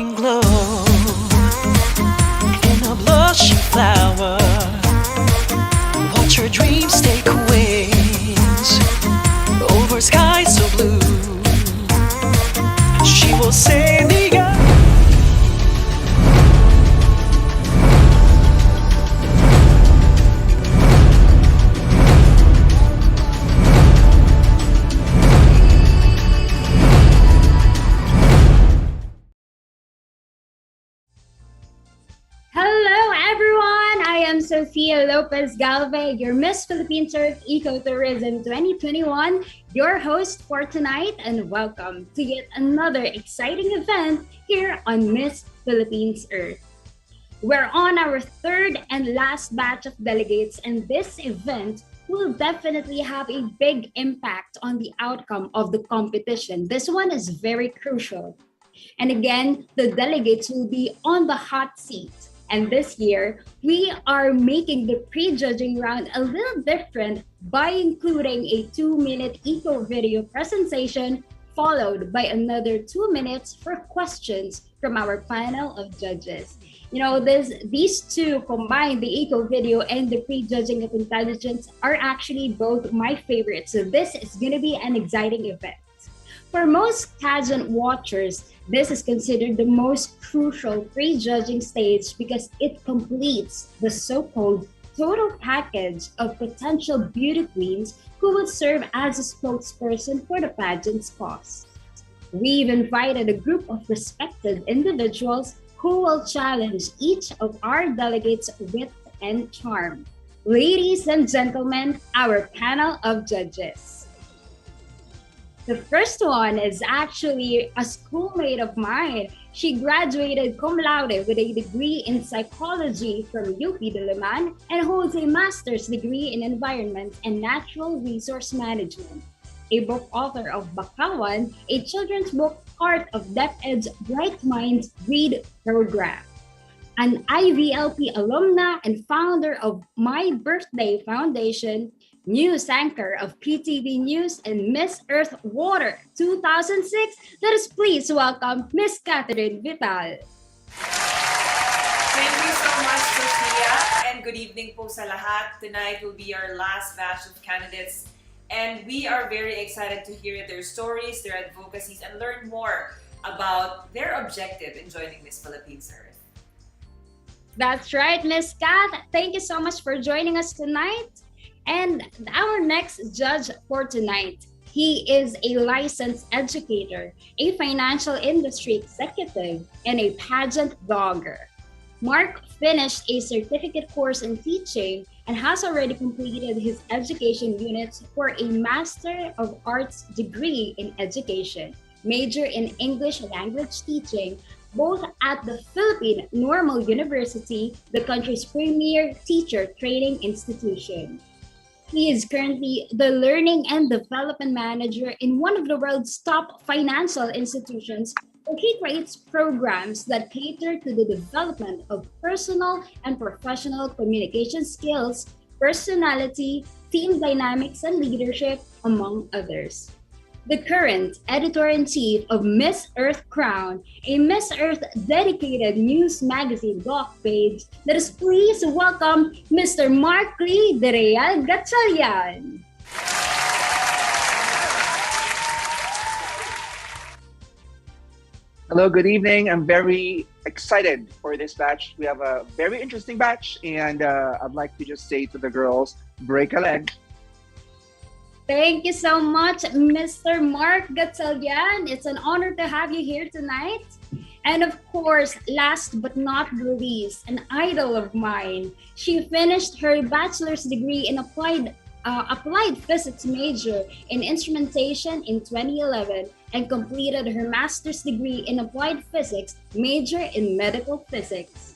fading glow in a blushing flower. Watch her dreams take wings over skies so blue. She will say the earth. Hello, everyone! I am Sofia Lopez Galvez, your Miss Philippines Earth Ecotourism 2021, your host for tonight, and welcome to yet another exciting event here on Miss Philippines Earth. We're on our third and last batch of delegates, and this event will definitely have a big impact on the outcome of the competition. This one is very crucial. And again, the delegates will be on the hot seat. And this year, we are making the pre-judging round a little different by including a 2-minute eco video presentation followed by another 2 minutes for questions from our panel of judges. You know, these two combined, the eco video and the pre-judging of intelligence, are actually both my favorites. So this is going to be an exciting event. For most pageant watchers, this is considered the most crucial pre-judging stage because it completes the so-called total package of potential beauty queens who will serve as a spokesperson for the pageant's cause. We've invited a group of respected individuals who will challenge each of our delegates' wit and charm. Ladies and gentlemen, our panel of judges. The first one is actually a schoolmate of mine. She graduated cum laude with a degree in psychology from UP Diliman and holds a master's degree in environment and natural resource management. A book author of Bakawan, a children's book part of DepEd's Bright Minds Read program. An IVLP alumna and founder of My Birthday Foundation, news anchor of PTV News and Miss Earth Water 2006. Let us please welcome Miss Catherine Vital. Thank you so much, Sophia, and good evening po sa lahat. Tonight will be our last batch of candidates, and we are very excited to hear their stories, their advocacies, and learn more about their objective in joining Miss Philippines Earth. That's right, Miss Kat. Thank you so much for joining us tonight. And our next judge for tonight, he is a licensed educator, a financial industry executive, and a pageant blogger. Mark finished a certificate course in teaching and has already completed his education units for a Master of Arts degree in education, major in English language teaching, both at the Philippine Normal University, the country's premier teacher training institution. He is currently the Learning and Development Manager in one of the world's top financial institutions, where he creates programs that cater to the development of personal and professional communication skills, personality, team dynamics, and leadership, among others. The current editor-in-chief of Miss Earth Crown, a Miss Earth dedicated news magazine blog page. Let us please welcome Mr. Mark Lee de Real Gatchalian. Hello, good evening. I'm very excited for this batch. We have a very interesting batch, and I'd like to just say to the girls, break a leg. Thank you so much, Mr. Mark Gatchalian. It's an honor to have you here tonight. And of course, last but not least, an idol of mine. She finished her bachelor's degree in applied physics major in instrumentation in 2011 and completed her master's degree in applied physics major in medical physics.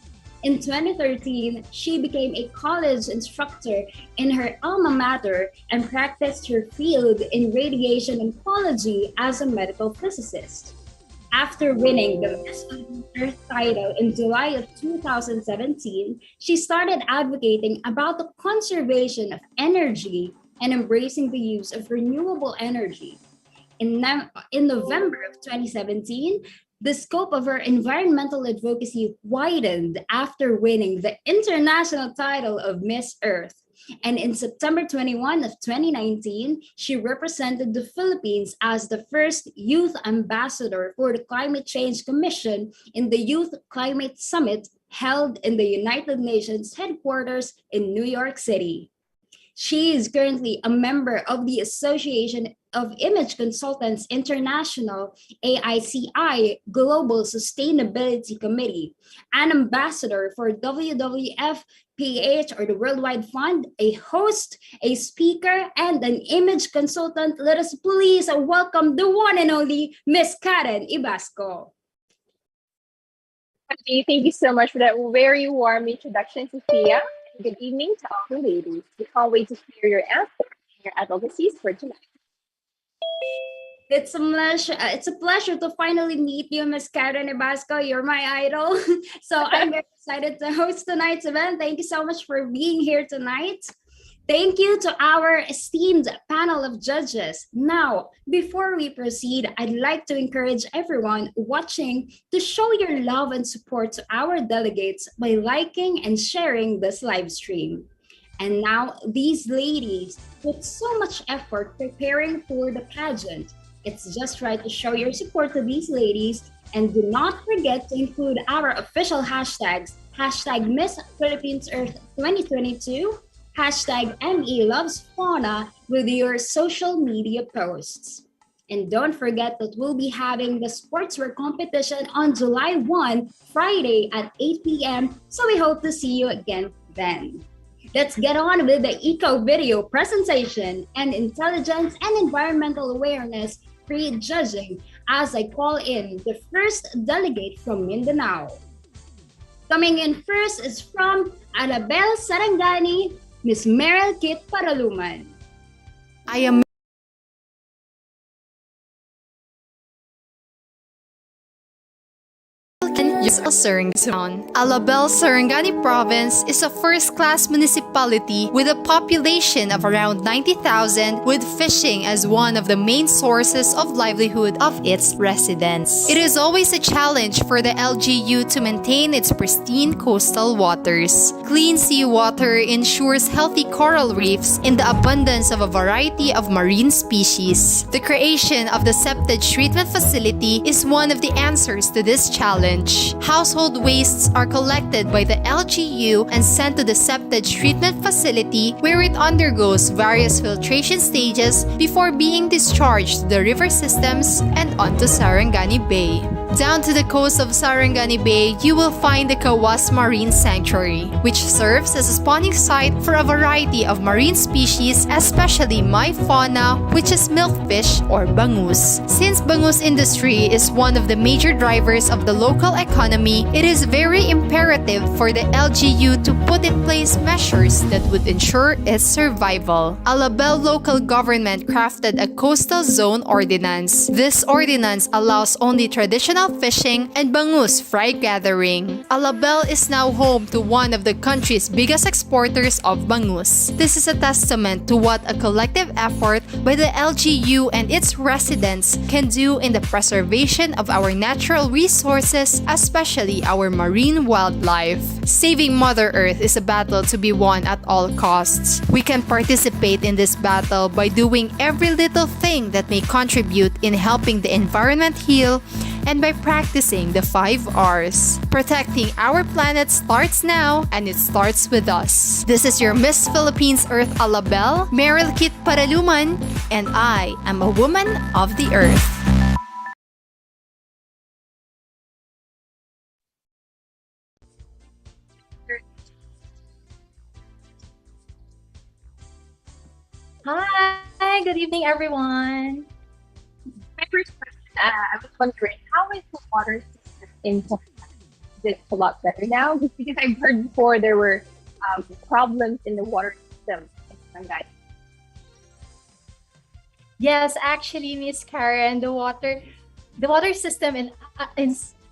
In 2013, she became a college instructor in her alma mater and practiced her field in radiation oncology as a medical physicist. After winning the Miss Philippines Earth title in July of 2017, she started advocating about the conservation of energy and embracing the use of renewable energy. In November of 2017, The scope of her environmental advocacy widened after winning the international title of Miss Earth. And in September 21 of 2019, she represented the Philippines as the first youth ambassador for the Climate Change Commission in the Youth Climate Summit held in the United Nations headquarters in New York City. She is currently a member of the Association of Image Consultants International AICI Global Sustainability Committee, an ambassador for WWF PH or the Worldwide Fund, a host, a speaker, and an image consultant. Let us please welcome the one and only Miss Karen Ibasco. Okay, thank you so much for that very warm introduction, Sophia. Good evening to all the ladies. We can't wait to hear your answers and your advocacies for tonight. It's a pleasure to finally meet you, Miss Karen Ibasco. You're my idol. So I'm very excited to host tonight's event. Thank you so much for being here tonight. Thank you to our esteemed panel of judges. Now, before we proceed, I'd like to encourage everyone watching to show your love and support to our delegates by liking and sharing this live stream. And now, these ladies put so much effort preparing for the pageant. It's just right to show your support to these ladies, and do not forget to include our official hashtags, hashtag Miss Philippines Earth 2022, hashtag ME Loves Fauna with your social media posts. And don't forget that we'll be having the sportswear competition on July 1, Friday at 8 p.m. So we hope to see you again then. Let's get on with the eco video presentation and intelligence and environmental awareness pre-judging as I call in the first delegate from Mindanao. Coming in first is from Alabel, Sarangani, Miss Meryl Kit Paraluman. I am Sarangani. Alabel, Sarangani Province is a first-class municipality with a population of around 90,000, with fishing as one of the main sources of livelihood of its residents. It is always a challenge for the LGU to maintain its pristine coastal waters. Clean seawater ensures healthy coral reefs in the abundance of a variety of marine species. The creation of the septage treatment facility is one of the answers to this challenge. Household wastes are collected by the LGU and sent to the septage treatment facility, where it undergoes various filtration stages before being discharged to the river systems and onto Sarangani Bay. Down to the coast of Sarangani Bay, you will find the Kawas Marine Sanctuary, which serves as a spawning site for a variety of marine species, especially myfauna, which is milkfish or bangus. Since bangus industry is one of the major drivers of the local economy, it is very imperative for the LGU to put in place measures that would ensure its survival. Alabel local government crafted a coastal zone ordinance. This ordinance allows only traditional fishing and bangus fry gathering. Alabel is now home to one of the country's biggest exporters of bangus. This is a testament to what a collective effort by the LGU and its residents can do in the preservation of our natural resources, especially our marine wildlife. Saving Mother Earth is a battle to be won at all costs. We can participate in this battle by doing every little thing that may contribute in helping the environment heal, and by practicing the 5 R's. Protecting our planet starts now, and it starts with us. This is your Miss Philippines Earth Alabel, Meryl Kit Paraluman, and I am a woman of the earth. Hi, good evening, everyone. My first question, I was wondering, how is the water system in Tampakan? Is it a lot better now? Just because I've heard before there were problems in the water system in Sarangani. Yes, actually, Miss Karen, the water system in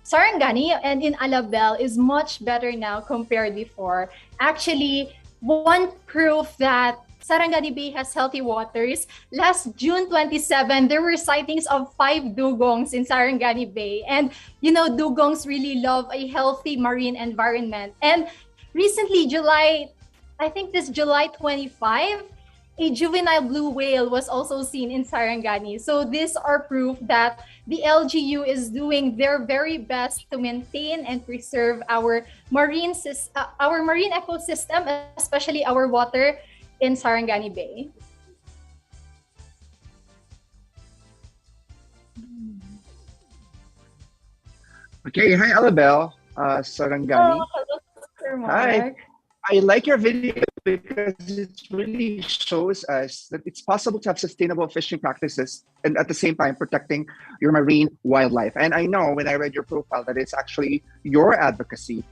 Sarangani and in Alabel is much better now compared before. Actually, one proof that Sarangani Bay has healthy waters. Last June 27, there were sightings of 5 dugongs in Sarangani Bay. And, dugongs really love a healthy marine environment. And recently, I think this July 25, a juvenile blue whale was also seen in Sarangani. So these are proof that the LGU is doing their very best to maintain and preserve our marine ecosystem, especially our water in Sarangani Bay. Okay, hi Alabel, Sarangani. Hello, Sir Hi. Mark. I like your video because it really shows us that it's possible to have sustainable fishing practices and at the same time protecting your marine wildlife. And I know when I read your profile that it's actually your advocacy.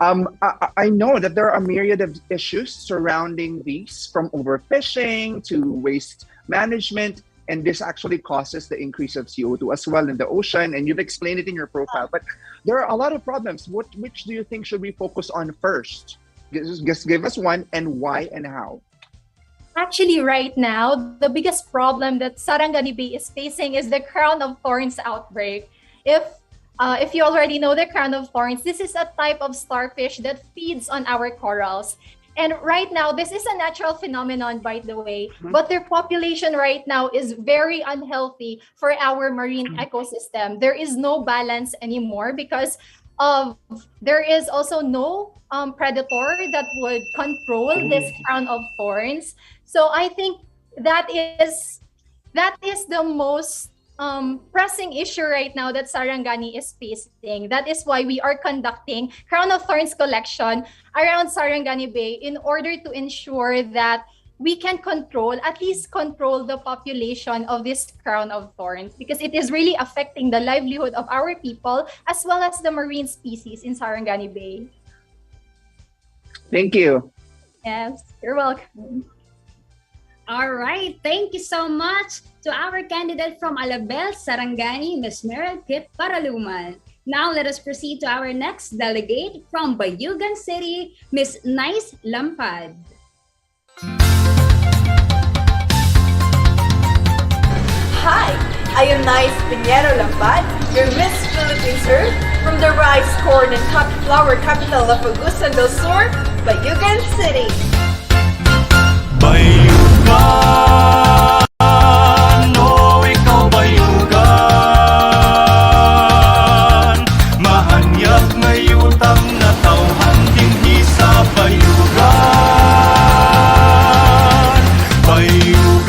I know that there are a myriad of issues surrounding these, from overfishing to waste management, and this actually causes the increase of CO2 as well in the ocean. And you've explained it in your profile, but there are a lot of problems. Which do you think should we focus on first? Just give us one, and why and how. Actually, right now, the biggest problem that Sarangani Bay is facing is the crown of thorns outbreak. If you already know the crown of thorns, this is a type of starfish that feeds on our corals. And right now, this is a natural phenomenon, by the way, but their population right now is very unhealthy for our marine ecosystem. There is no balance anymore because there is also no predator that would control this crown of thorns. So I think that is the most pressing issue right now that Sarangani is facing. That is why we are conducting crown of thorns collection around Sarangani Bay in order to ensure that we can at least control the population of this crown of thorns, because it is really affecting the livelihood of our people as well as the marine species in Sarangani Bay. Thank you. Yes, you're welcome. All right. Thank you so much to our candidate from Alabel, Sarangani, Ms. Meryl Kit Paraluman. Now let us proceed to our next delegate from Bayugan City, Ms. Nice Lampad. Hi, I am Nice Pinheiro Lampad, your Miss Philippines Earth from the rice, corn, and coffee flower capital of Agusan del Sur, Bayugan City. Bayugan, oh ikaw bayugan, mahanyag ngayutang natawhan dinhi sa bayugan. Bayugan,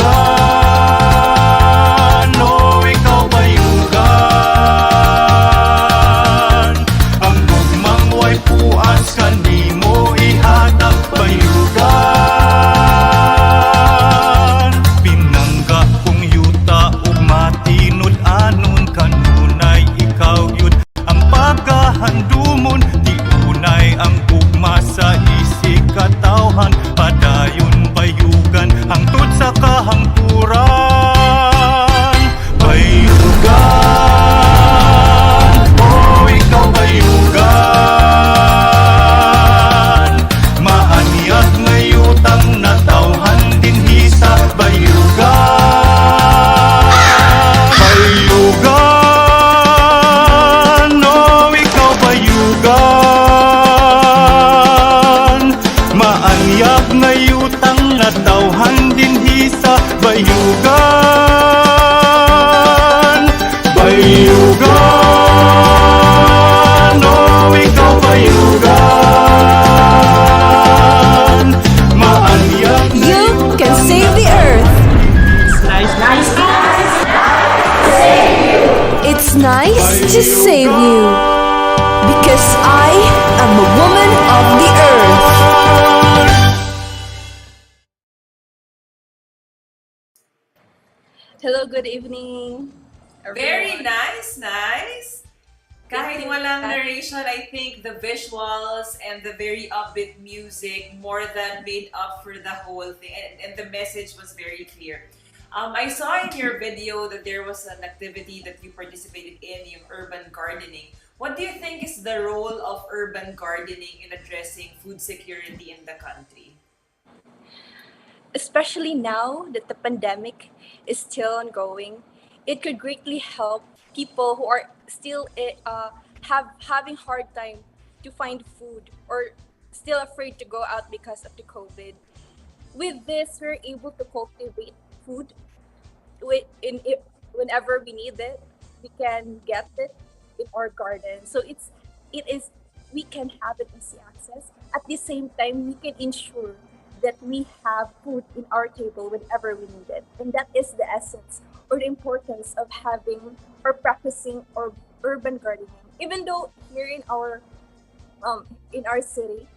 oh ikaw bayugan, ang gugmang way puas kanimo ihatag bayugan. Handumon, di unay ang ugma sa isig katawhan, padayon bayugan, hangtod sa kahangturan. Bayugan, oh ikaw bayugan, maanyag ngayutang natawhan dinhi sa bayugan. Bayugan, maanyag ngayutang natawhan dinhi sa bayugan. Bayugan, oh ikaw bayugan, maanyag You can save the earth. It's nice to save you. Because I am a woman of the earth. Hello, good evening. Very nice. Kahit walang narration, I think the visuals and the very upbeat music more than made up for the whole thing, and the message was very clear. I saw in your video that there was an activity that you participated in, yung urban gardening. What do you think is the role of urban gardening in addressing food security in the country? especially now that the pandemic is still ongoing. It could greatly help people who are still having hard time to find food or still afraid to go out because of the COVID. With this, we're able to cultivate food in it whenever we need it. We can get it in our garden. So it is we can have it easy access. At the same time, we can ensure that we have food in our table whenever we need it. And that is the essence or the importance of having or practicing or urban gardening. Even though here in our city,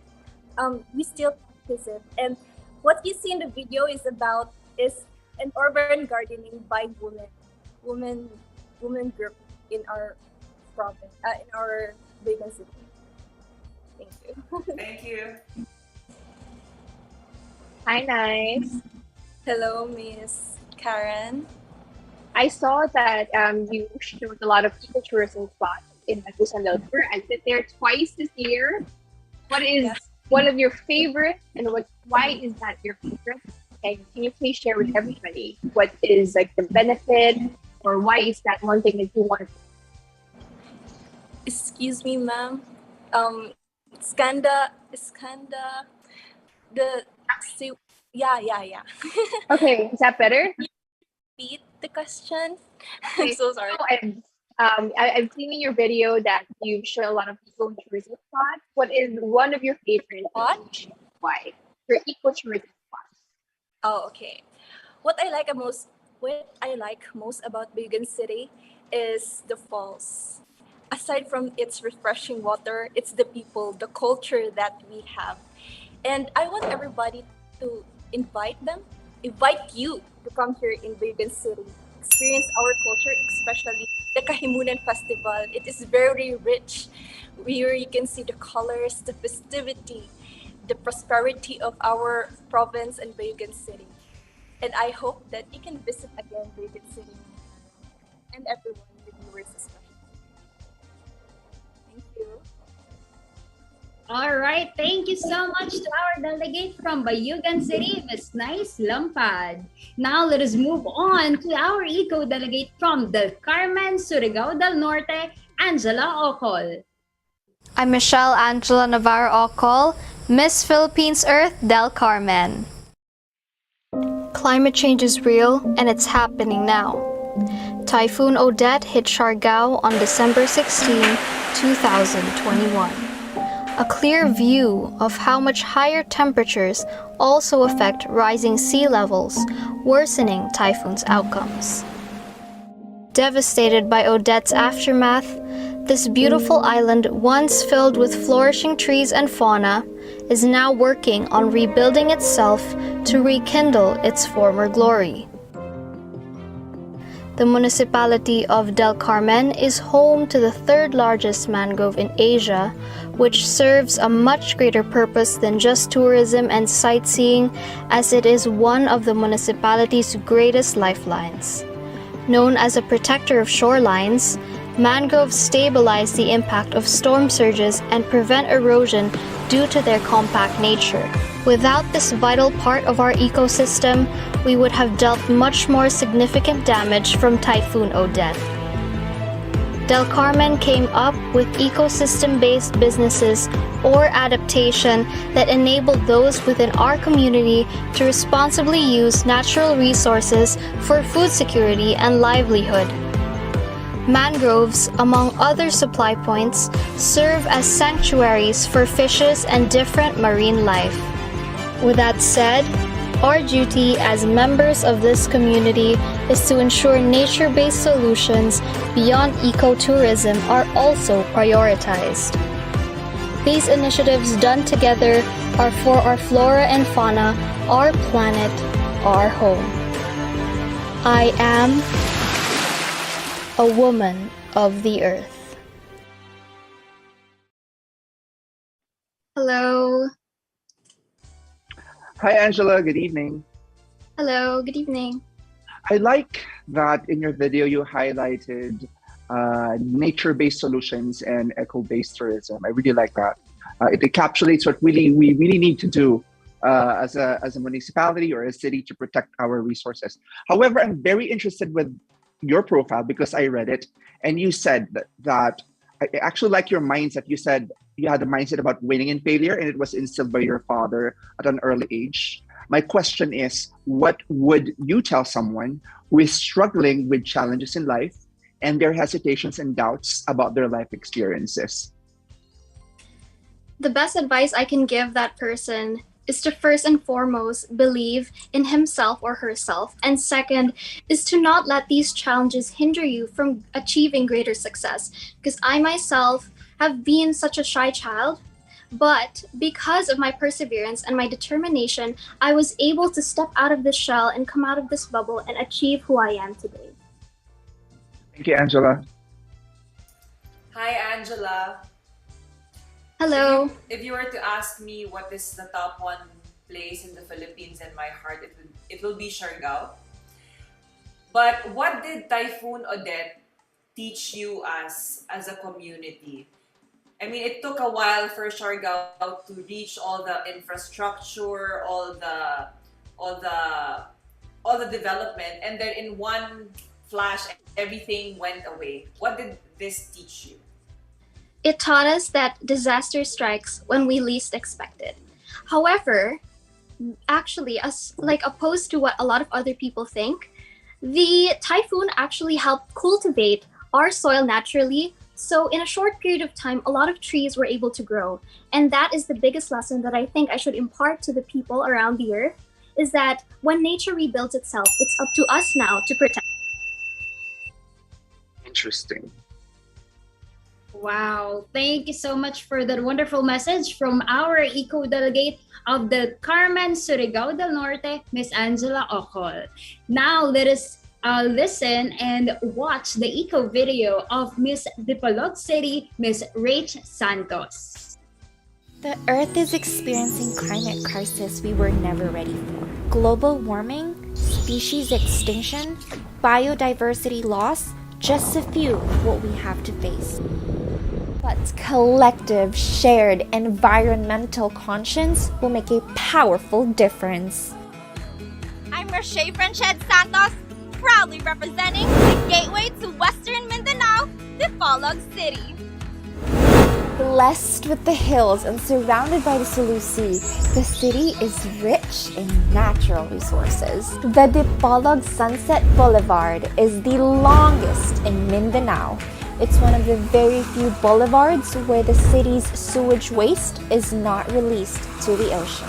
we still practice it. And what you see in the video is an urban gardening by women women group in our province, in our Bayugan city. Thank you. Thank you. Hi, nice. Hello, Miss Karen. I saw that you showed a lot of ecotourism spots in Agusan del Sur. I sit there twice this year. What is Yes. one of your favorites, and why is that your favorite? And can you please share with everybody what is like the benefit, or why is that one thing that you want? Excuse me, ma'am. Skanda, the yeah. Okay, is that better? Repeat the question. I'm so sorry. Oh, and I've seen in your video that you show a lot of ecotourism spots. What is one of your favorite? What? Why? Your ecotourism spots. Oh, okay. What I like most about Bayugan City is the falls. Aside from its refreshing water, it's the people, the culture that we have. And I want everybody to invite you to come here in Bayugan City. Experience our culture, especially the Kahimunan Festival. It is very rich, where you can see the colors, the festivity, the prosperity of our province and Bayugan City. And I hope that you can visit again Bayugan City and everyone, the viewers especially. Thank you. All right, thank you so much to our delegate from Bayugan City, Ms. Nice Lampad. Now let us move on to our eco-delegate from Del Carmen, Surigao del Norte, Angela Ocol. I'm Michelle Angela Navarro Ocol, Miss Philippines Earth Del Carmen. Climate change is real and it's happening now. Typhoon Odette hit Surigao on December 16, 2021. A clear view of how much higher temperatures also affect rising sea levels, worsening typhoon's outcomes. Devastated by Odette's aftermath, this beautiful island, once filled with flourishing trees and fauna, is now working on rebuilding itself to rekindle its former glory. The municipality of Del Carmen is home to the third largest mangrove in Asia, which serves a much greater purpose than just tourism and sightseeing, as it is one of the municipality's greatest lifelines. Known as a protector of shorelines, mangroves stabilize the impact of storm surges and prevent erosion due to their compact nature. Without this vital part of our ecosystem, we would have dealt much more significant damage from Typhoon Odette. Del Carmen came up with ecosystem-based businesses or adaptation that enabled those within our community to responsibly use natural resources for food security and livelihood. Mangroves, among other supply points, serve as sanctuaries for fishes and different marine life. With that said, our duty as members of this community is to ensure nature-based solutions beyond ecotourism are also prioritized. These initiatives done together are for our flora and fauna, our planet, our home. I am a woman of the earth. Hello. Hi, Angela. Good evening. Hello, good evening. I like that in your video you highlighted nature-based solutions and eco-based tourism. I really like that. It encapsulates what we really need to do as a municipality or a city to protect our resources. However, I'm very interested with your profile because I read it, and you said that I actually like your mindset. You said you had a mindset about winning and failure, and it was instilled by your father at an early age. My question is, what would you tell someone who is struggling with challenges in life and their hesitations and doubts about their life experiences? The best advice I can give that person is to first and foremost believe in himself or herself. And second is to not let these challenges hinder you from achieving greater success. Because I myself have been such a shy child, but because of my perseverance and my determination, I was able to step out of this shell and come out of this bubble and achieve who I am today. Thank you, Angela. Hi, Angela. Hello. If you were to ask me what is the top one place in the Philippines in my heart, it will be Surigao. But what did Typhoon Odette teach you as a community? I mean, it took a while for Surigao to reach all the infrastructure, all the development, and then in one flash, everything went away. What did this teach you? It taught us that disaster strikes when we least expect it. However, actually, as like opposed to what a lot of other people think, the typhoon actually helped cultivate our soil naturally. So in a short period of time, a lot of trees were able to grow. And that is the biggest lesson that I think I should impart to the people around the earth, is that when nature rebuilds itself, it's up to us now to protect. Interesting. Wow. Thank you so much for that wonderful message from our eco-delegate of the Carmen, Surigao del Norte, Miss Angela Ocol. Now let us listen and watch the eco video of Miss Dipolog City, Miss Rach Santos. The Earth is experiencing climate crisis we were never ready for. Global warming, species extinction, biodiversity loss, just a few of what we have to face. But collective, shared environmental conscience will make a powerful difference. I'm Roche Franched Santos, proudly representing the gateway to Western Mindanao, Dipolog City. Blessed with the hills and surrounded by the Sulu Sea, the city is rich in natural resources. The Dipolog Sunset Boulevard is the longest in Mindanao. It's one of the very few boulevards where the city's sewage waste is not released to the ocean.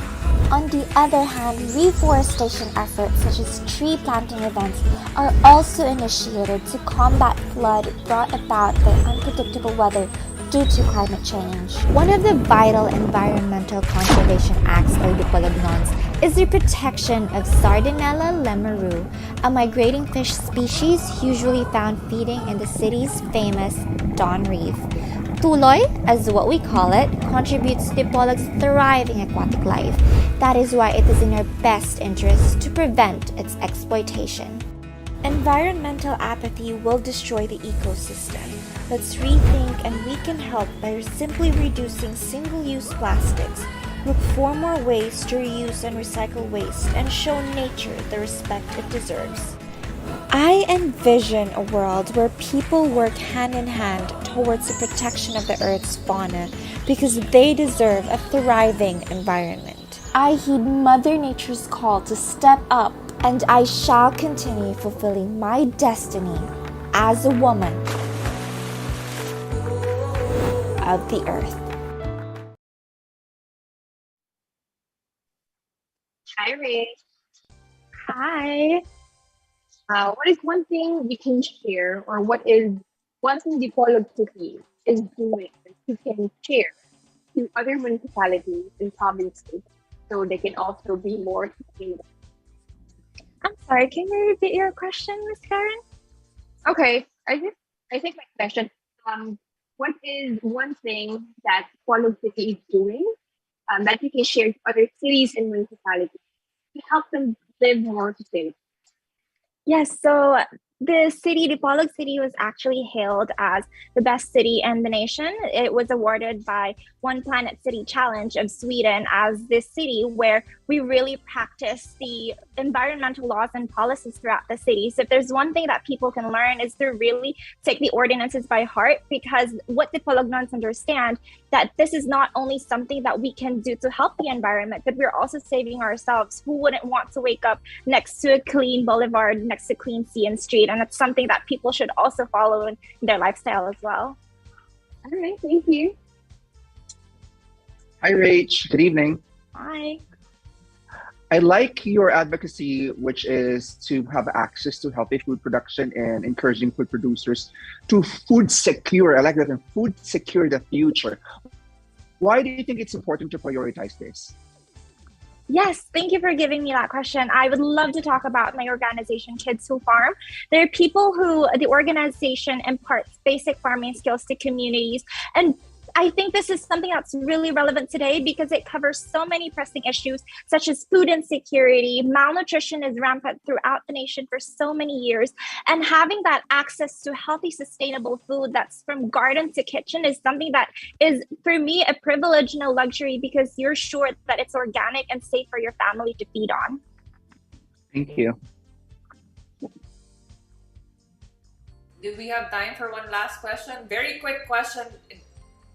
On the other hand, reforestation efforts such as tree planting events are also initiated to combat flood brought about by unpredictable weather due to climate change. One of the vital environmental conservation acts by Dipolognons is the protection of Sardinella lemeru, a migrating fish species usually found feeding in the city's famous Don Reef. Tuloy, as what we call it, contributes to Dipolog's thriving aquatic life. That is why it is in our best interest to prevent its exploitation. Environmental apathy will destroy the ecosystem. Let's rethink, and we can help by simply reducing single-use plastics, look for more ways to reuse and recycle waste, and show nature the respect it deserves. I envision a world where people work hand in hand towards the protection of the Earth's fauna because they deserve a thriving environment. I heed Mother Nature's call to step up, and I shall continue fulfilling my destiny as a woman of the Earth. Hi, Ray. Hi. What is one thing we can share, or what is one thing the Dipolog City is doing that you can share to other municipalities and provinces so they can also be more sustainable? I'm sorry, can you repeat your question, Miss Karen? Okay, I think my question. What is one thing that Dipolog City is doing that you can share to other cities and municipalities to help them live more sustainable? Yes, so the city, Dipolog City, was actually hailed as the best city in the nation. It was awarded by One Planet City Challenge of Sweden as this city where we really practice the environmental laws and policies throughout the city. So if there's one thing that people can learn is to really take the ordinances by heart, because what Dipolognons understand that this is not only something that we can do to help the environment, but we're also saving ourselves. Who wouldn't want to wake up next to a clean boulevard, next to clean sea and street? And it's something that people should also follow in their lifestyle as well. All right, thank you. Hi, Rach. Good evening. Hi. I like your advocacy, which is to have access to healthy food production and encouraging food producers to food secure. I like that, and food secure the future. Why do you think it's important to prioritize this? Yes, thank you for giving me that question. I would love to talk about my organization, Kids Who Farm. There are people who the organization imparts basic farming skills to communities. And I think this is something that's really relevant today because it covers so many pressing issues such as food insecurity. Malnutrition is rampant throughout the nation for so many years. And having that access to healthy, sustainable food that's from garden to kitchen is something that is, for me, a privilege and a luxury because you're sure that it's organic and safe for your family to feed on. Thank you. Do we have time for one last question? Very quick question.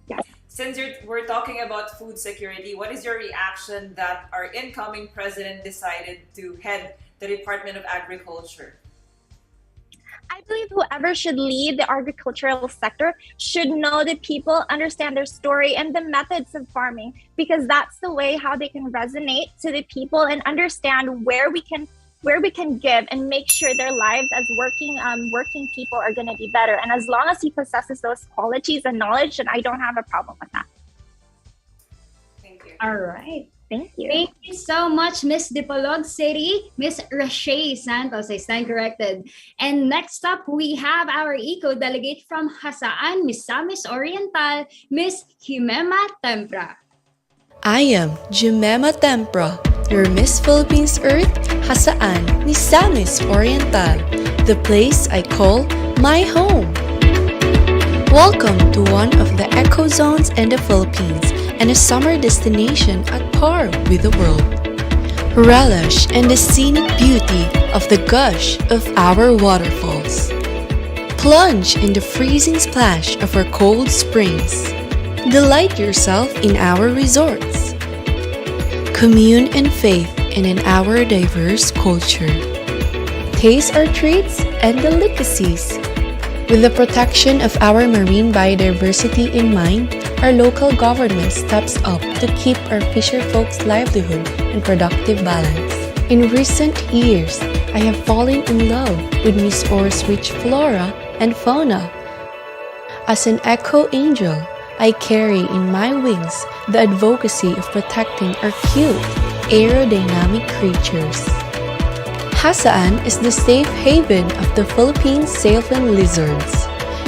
Yes. Since we're talking about food security, what is your reaction that our incoming president decided to head the Department of Agriculture? I believe whoever should lead the agricultural sector should know the people, understand their story and the methods of farming, because that's the way how they can resonate to the people and understand where we can give and make sure their lives as working people are going to be better. And as long as he possesses those qualities and knowledge, then I don't have a problem with that. Thank you. All right. Thank you. Thank you so much, Miss Dipolog City, Miss Rashay Santos. I stand corrected. And next up, we have our eco-delegate from Jasaan, Misamis Oriental, Miss Jimema Tempra. I am Jimema Tempra, your Miss Philippines Earth, Jasaan, Misamis Oriental, the place I call my home. Welcome to one of the eco zones in the Philippines and a summer destination at par with the world. Relish in the scenic beauty of the gush of our waterfalls. Plunge in the freezing splash of our cold springs. Delight yourself in our resorts. Commune in faith and in our diverse culture. Taste our treats and delicacies. With the protection of our marine biodiversity in mind, our local government steps up to keep our fisher folks' livelihood in productive balance. In recent years, I have fallen in love with Miss Or's rich flora and fauna. As an eco-angel, I carry in my wings the advocacy of protecting our cute, aerodynamic creatures. Jasaan is the safe haven of the Philippine sailfin lizards.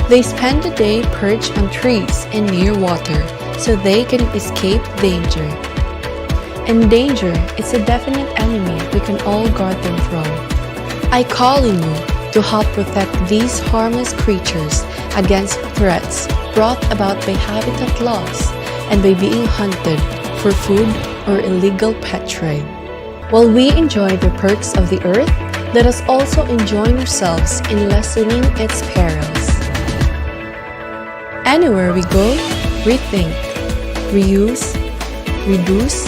They spend the day perched on trees and near water so they can escape danger. And danger is a definite enemy we can all guard them from. I call on you to help protect these harmless creatures against threats brought about by habitat loss and by being hunted for food or illegal pet trade. While we enjoy the perks of the earth, let us also enjoy ourselves in lessening its perils. Anywhere we go, rethink, reuse, reduce,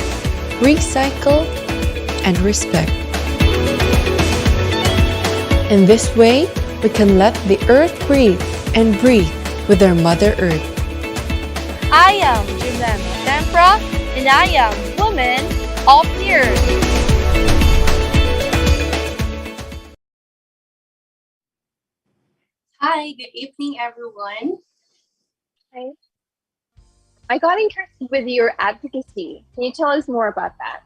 recycle, and respect. In this way, we can let the earth breathe and breathe with our Mother Earth. I am Jimema Tempra, and I am woman of the earth. Hi, good evening, everyone. Hi. I got interested with your advocacy. Can you tell us more about that?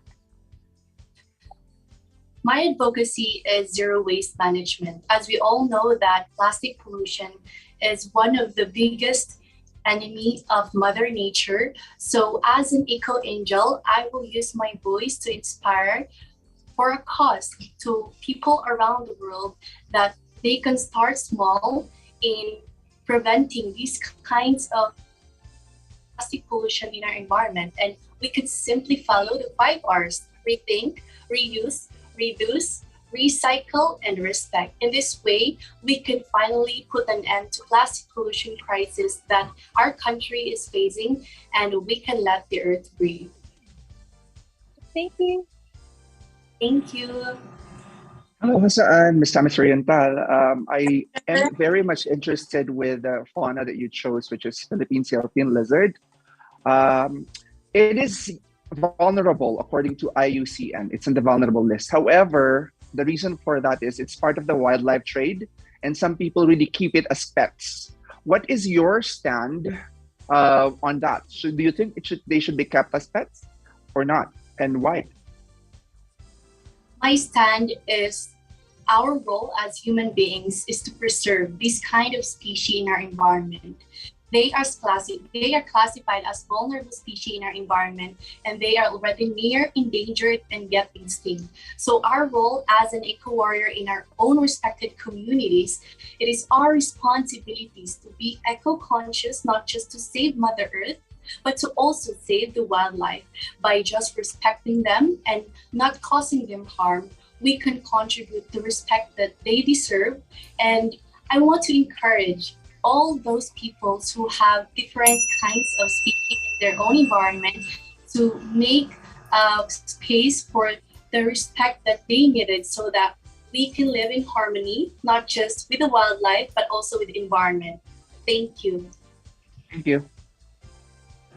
My advocacy is zero waste management. As we all know that plastic pollution is one of the biggest enemy of Mother Nature. So as an eco-angel, I will use my voice to inspire for a cause to people around the world that they can start small in preventing these kinds of plastic pollution in our environment. And we could simply follow the 5 Rs: rethink, reuse, reduce, recycle, and respect. In this way, we can finally put an end to plastic pollution crisis that our country is facing, and we can let the earth breathe. Thank you. Thank you. Hello, Hasaan, Misamis Oriental. I am very much interested with the fauna that you chose, which is Philippine European lizard. It is vulnerable according to IUCN. It's in the vulnerable list. However, the reason for that is it's part of the wildlife trade, and some people really keep it as pets. What is your stand on that? Do you think they should be kept as pets or not, and why? My stand is our role as human beings is to preserve this kind of species in our environment. They are classified as vulnerable species in our environment, and they are already near endangered and yet extinct. So our role as an eco-warrior in our own respected communities, it is our responsibilities to be eco-conscious, not just to save Mother Earth, but to also save the wildlife. By just respecting them and not causing them harm, we can contribute the respect that they deserve. And I want to encourage all those people who have different kinds of species in their own environment to make space for the respect that they needed, so that we can live in harmony, not just with the wildlife, but also with the environment. Thank you. Thank you.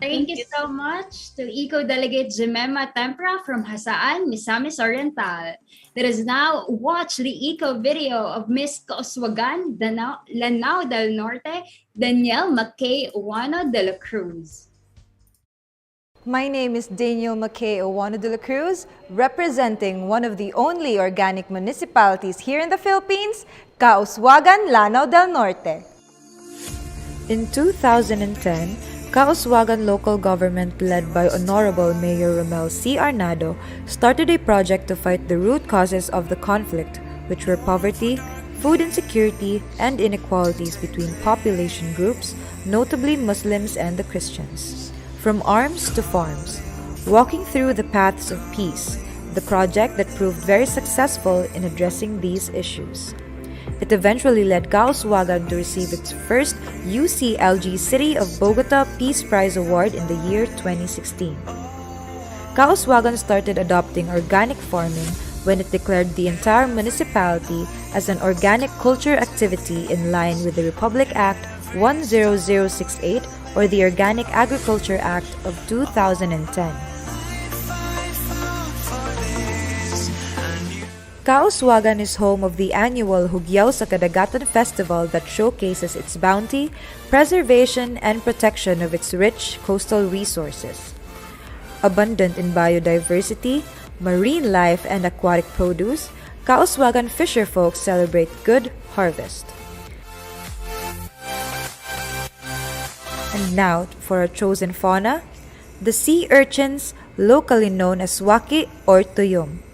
Thank you so much to eco-delegate Jemima Tempra from Jasaan, Misamis Oriental. Let us now watch the eco video of Miss Kauswagan, Lanao del Norte, Danielle McKay Uwano de la Cruz. My name is Daniel McKay Uwano de la Cruz, representing one of the only organic municipalities here in the Philippines, Kauswagan, Lanao del Norte. In 2010, Kauswagan local government led by Honorable Mayor Romel C. Arnado started a project to fight the root causes of the conflict, which were poverty, food insecurity, and inequalities between population groups, notably Muslims and the Christians. From arms to farms, walking through the paths of peace, the project that proved very successful in addressing these issues. It eventually led Kauswagan to receive its first UCLG City of Bogota Peace Prize Award in the year 2016. Kauswagan started adopting organic farming when it declared the entire municipality as an organic culture activity in line with the Republic Act 10068 or the Organic Agriculture Act of 2010. Kauswagan is home of the annual Hugyaw sa Kadagatan Festival that showcases its bounty, preservation, and protection of its rich coastal resources. Abundant in biodiversity, marine life, and aquatic produce, Kauswagan fisherfolk celebrate good harvest. And now, for our chosen fauna, the sea urchins, locally known as waki or tuyom.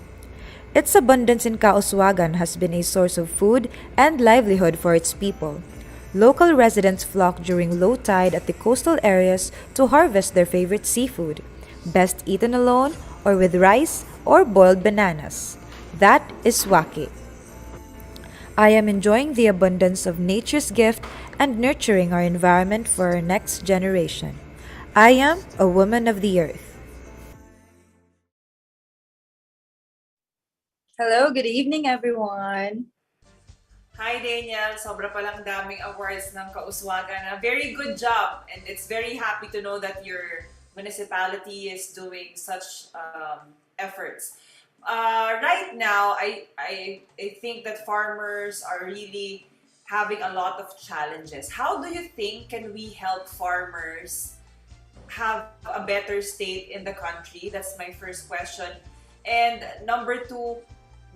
Its abundance in Kauswagan has been a source of food and livelihood for its people. Local residents flock during low tide at the coastal areas to harvest their favorite seafood, best eaten alone or with rice or boiled bananas. That is waki. I am enjoying the abundance of nature's gift and nurturing our environment for our next generation. I am a woman of the earth. Hello, good evening everyone. Hi Daniel, sobra palang daming awards ng Kauswagan. A very good job, and it's very happy to know that your municipality is doing such efforts. Right now, I think that farmers are really having a lot of challenges. How do you think can we help farmers have a better state in the country? That's my first question. And number two,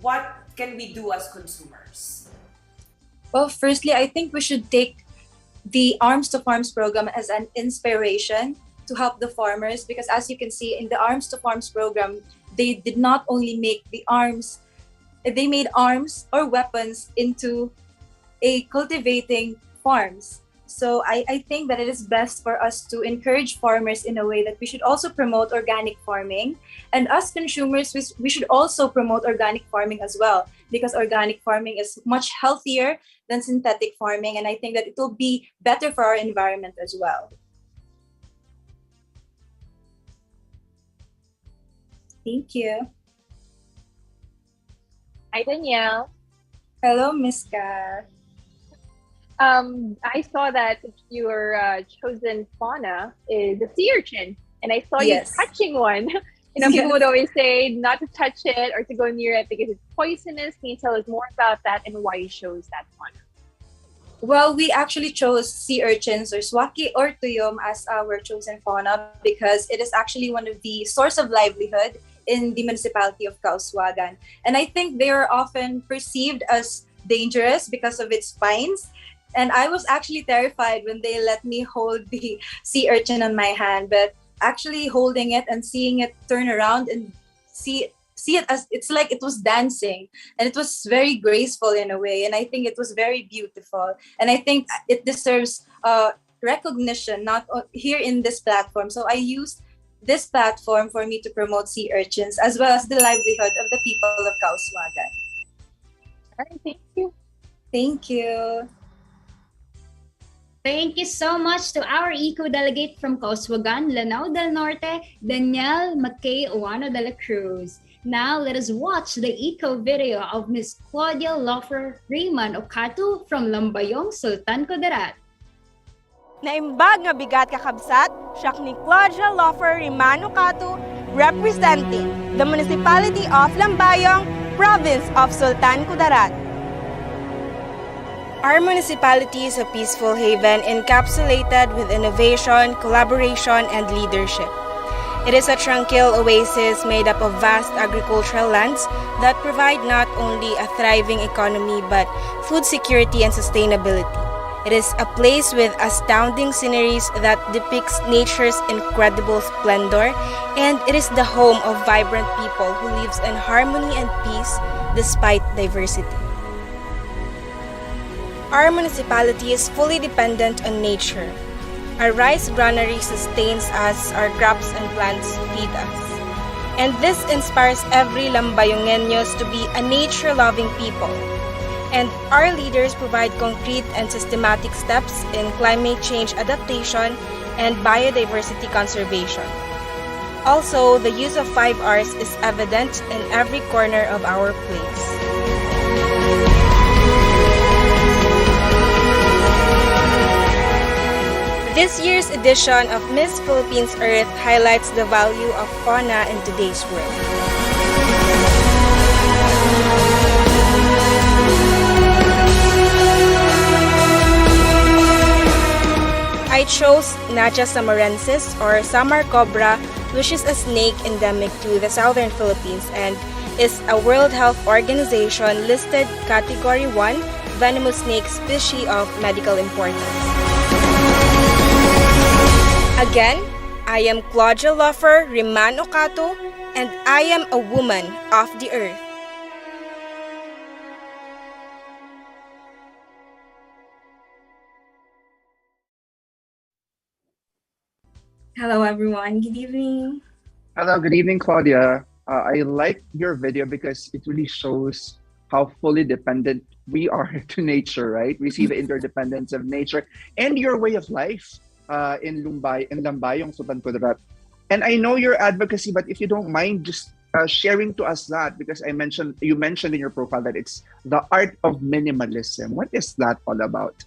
what can we do as consumers? Well, firstly, I think we should take the Arms to Farms program as an inspiration to help the farmers, because as you can see in the Arms to Farms program, they did not only make the arms, they made arms or weapons into a cultivating farms. So I think that it is best for us to encourage farmers in a way that we should also promote organic farming. And us consumers, we should also promote organic farming as well, because organic farming is much healthier than synthetic farming. And I think that it will be better for our environment as well. Thank you. Hi, Danielle. Hello, Miss Kat. I saw that your chosen fauna is a sea urchin, and I saw Yes. you touching one. People would always say not to touch it or to go near it because it's poisonous. Can you tell us more about that and why you chose that fauna? Well, we actually chose sea urchins or swaki or tuyom as our chosen fauna because it is actually one of the source of livelihood in the municipality of Kauswagan. And I think they are often perceived as dangerous because of its spines. And I was actually terrified when they let me hold the sea urchin on my hand, but actually holding it and seeing it turn around and see it as it's like it was dancing, and it was very graceful in a way, and I think it was very beautiful, and I think it deserves recognition not here in this platform. So I used this platform for me to promote sea urchins as well as the livelihood of the people of Kauswagan. All right, thank you. Thank you. Thank you so much to our eco-delegate from Kauswagan, Lanao del Norte, Danielle McKay Oano de la Cruz. Now, let us watch the eco video of Miss Claudia Lofer Rayman Okatu from Lambayong, Sultan, Kudarat. Naimbag nga bigat kakabsat, siya ni Claudia Lofer Rayman Okatu, representing the Municipality of Lambayong, Province of Sultan, Kudarat. Our municipality is a peaceful haven encapsulated with innovation, collaboration, and leadership. It is a tranquil oasis made up of vast agricultural lands that provide not only a thriving economy but food security and sustainability. It is a place with astounding sceneries that depicts nature's incredible splendor, and it is the home of vibrant people who lives in harmony and peace despite diversity. Our municipality is fully dependent on nature. Our rice granary sustains us, our crops and plants feed us. And this inspires every Lambayongeños to be a nature-loving people. And our leaders provide concrete and systematic steps in climate change adaptation and biodiversity conservation. Also, the use of 5 Rs is evident in every corner of our place. This year's edition of Miss Philippines Earth highlights the value of fauna in today's world. I chose Naja samarensis or Samar cobra, which is a snake endemic to the southern Philippines and is a World Health Organization listed Category 1 venomous snake species of medical importance. Again, I am Claudia Lofer Rayman Okatu, and I am a woman of the earth. Hello, everyone. Good evening. Hello, good evening, Claudia. I like your video because it really shows how fully dependent we are to nature, right? We see the interdependence of nature and your way of life in Lambayong, Sultan Kudarat. And I know your advocacy, but if you don't mind just sharing to us that, because you mentioned in your profile that it's the art of minimalism. What is that all about?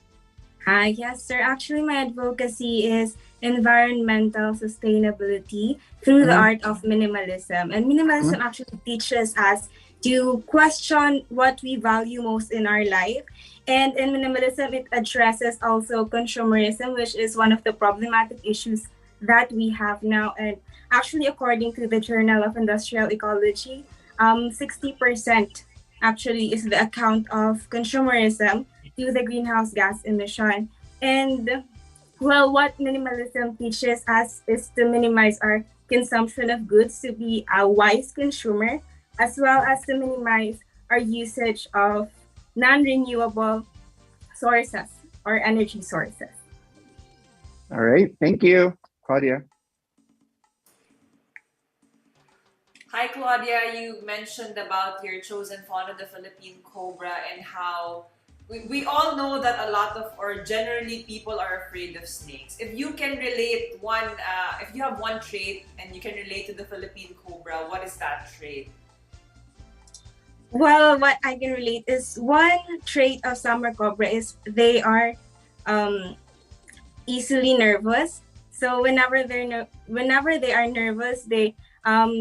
Yes, sir. Actually, my advocacy is environmental sustainability through the art of minimalism. And minimalism actually teaches us to question what we value most in our life. And in minimalism, it addresses also consumerism, which is one of the problematic issues that we have now. And actually, according to the Journal of Industrial Ecology, 60% actually is the account of consumerism to the greenhouse gas emission. And well, what minimalism teaches us is to minimize our consumption of goods, to be a wise consumer, as well as to minimize our usage of non-renewable sources or energy sources. All right. Thank you, Claudia. Hi, Claudia. You mentioned about your chosen fauna, the Philippine cobra, and how we all know that a lot of, or generally, people are afraid of snakes. If you can relate if you have one trait and you can relate to the Philippine cobra, what is that trait? Well, what I can relate is one trait of summer cobra is they are easily nervous. So whenever they are nervous, they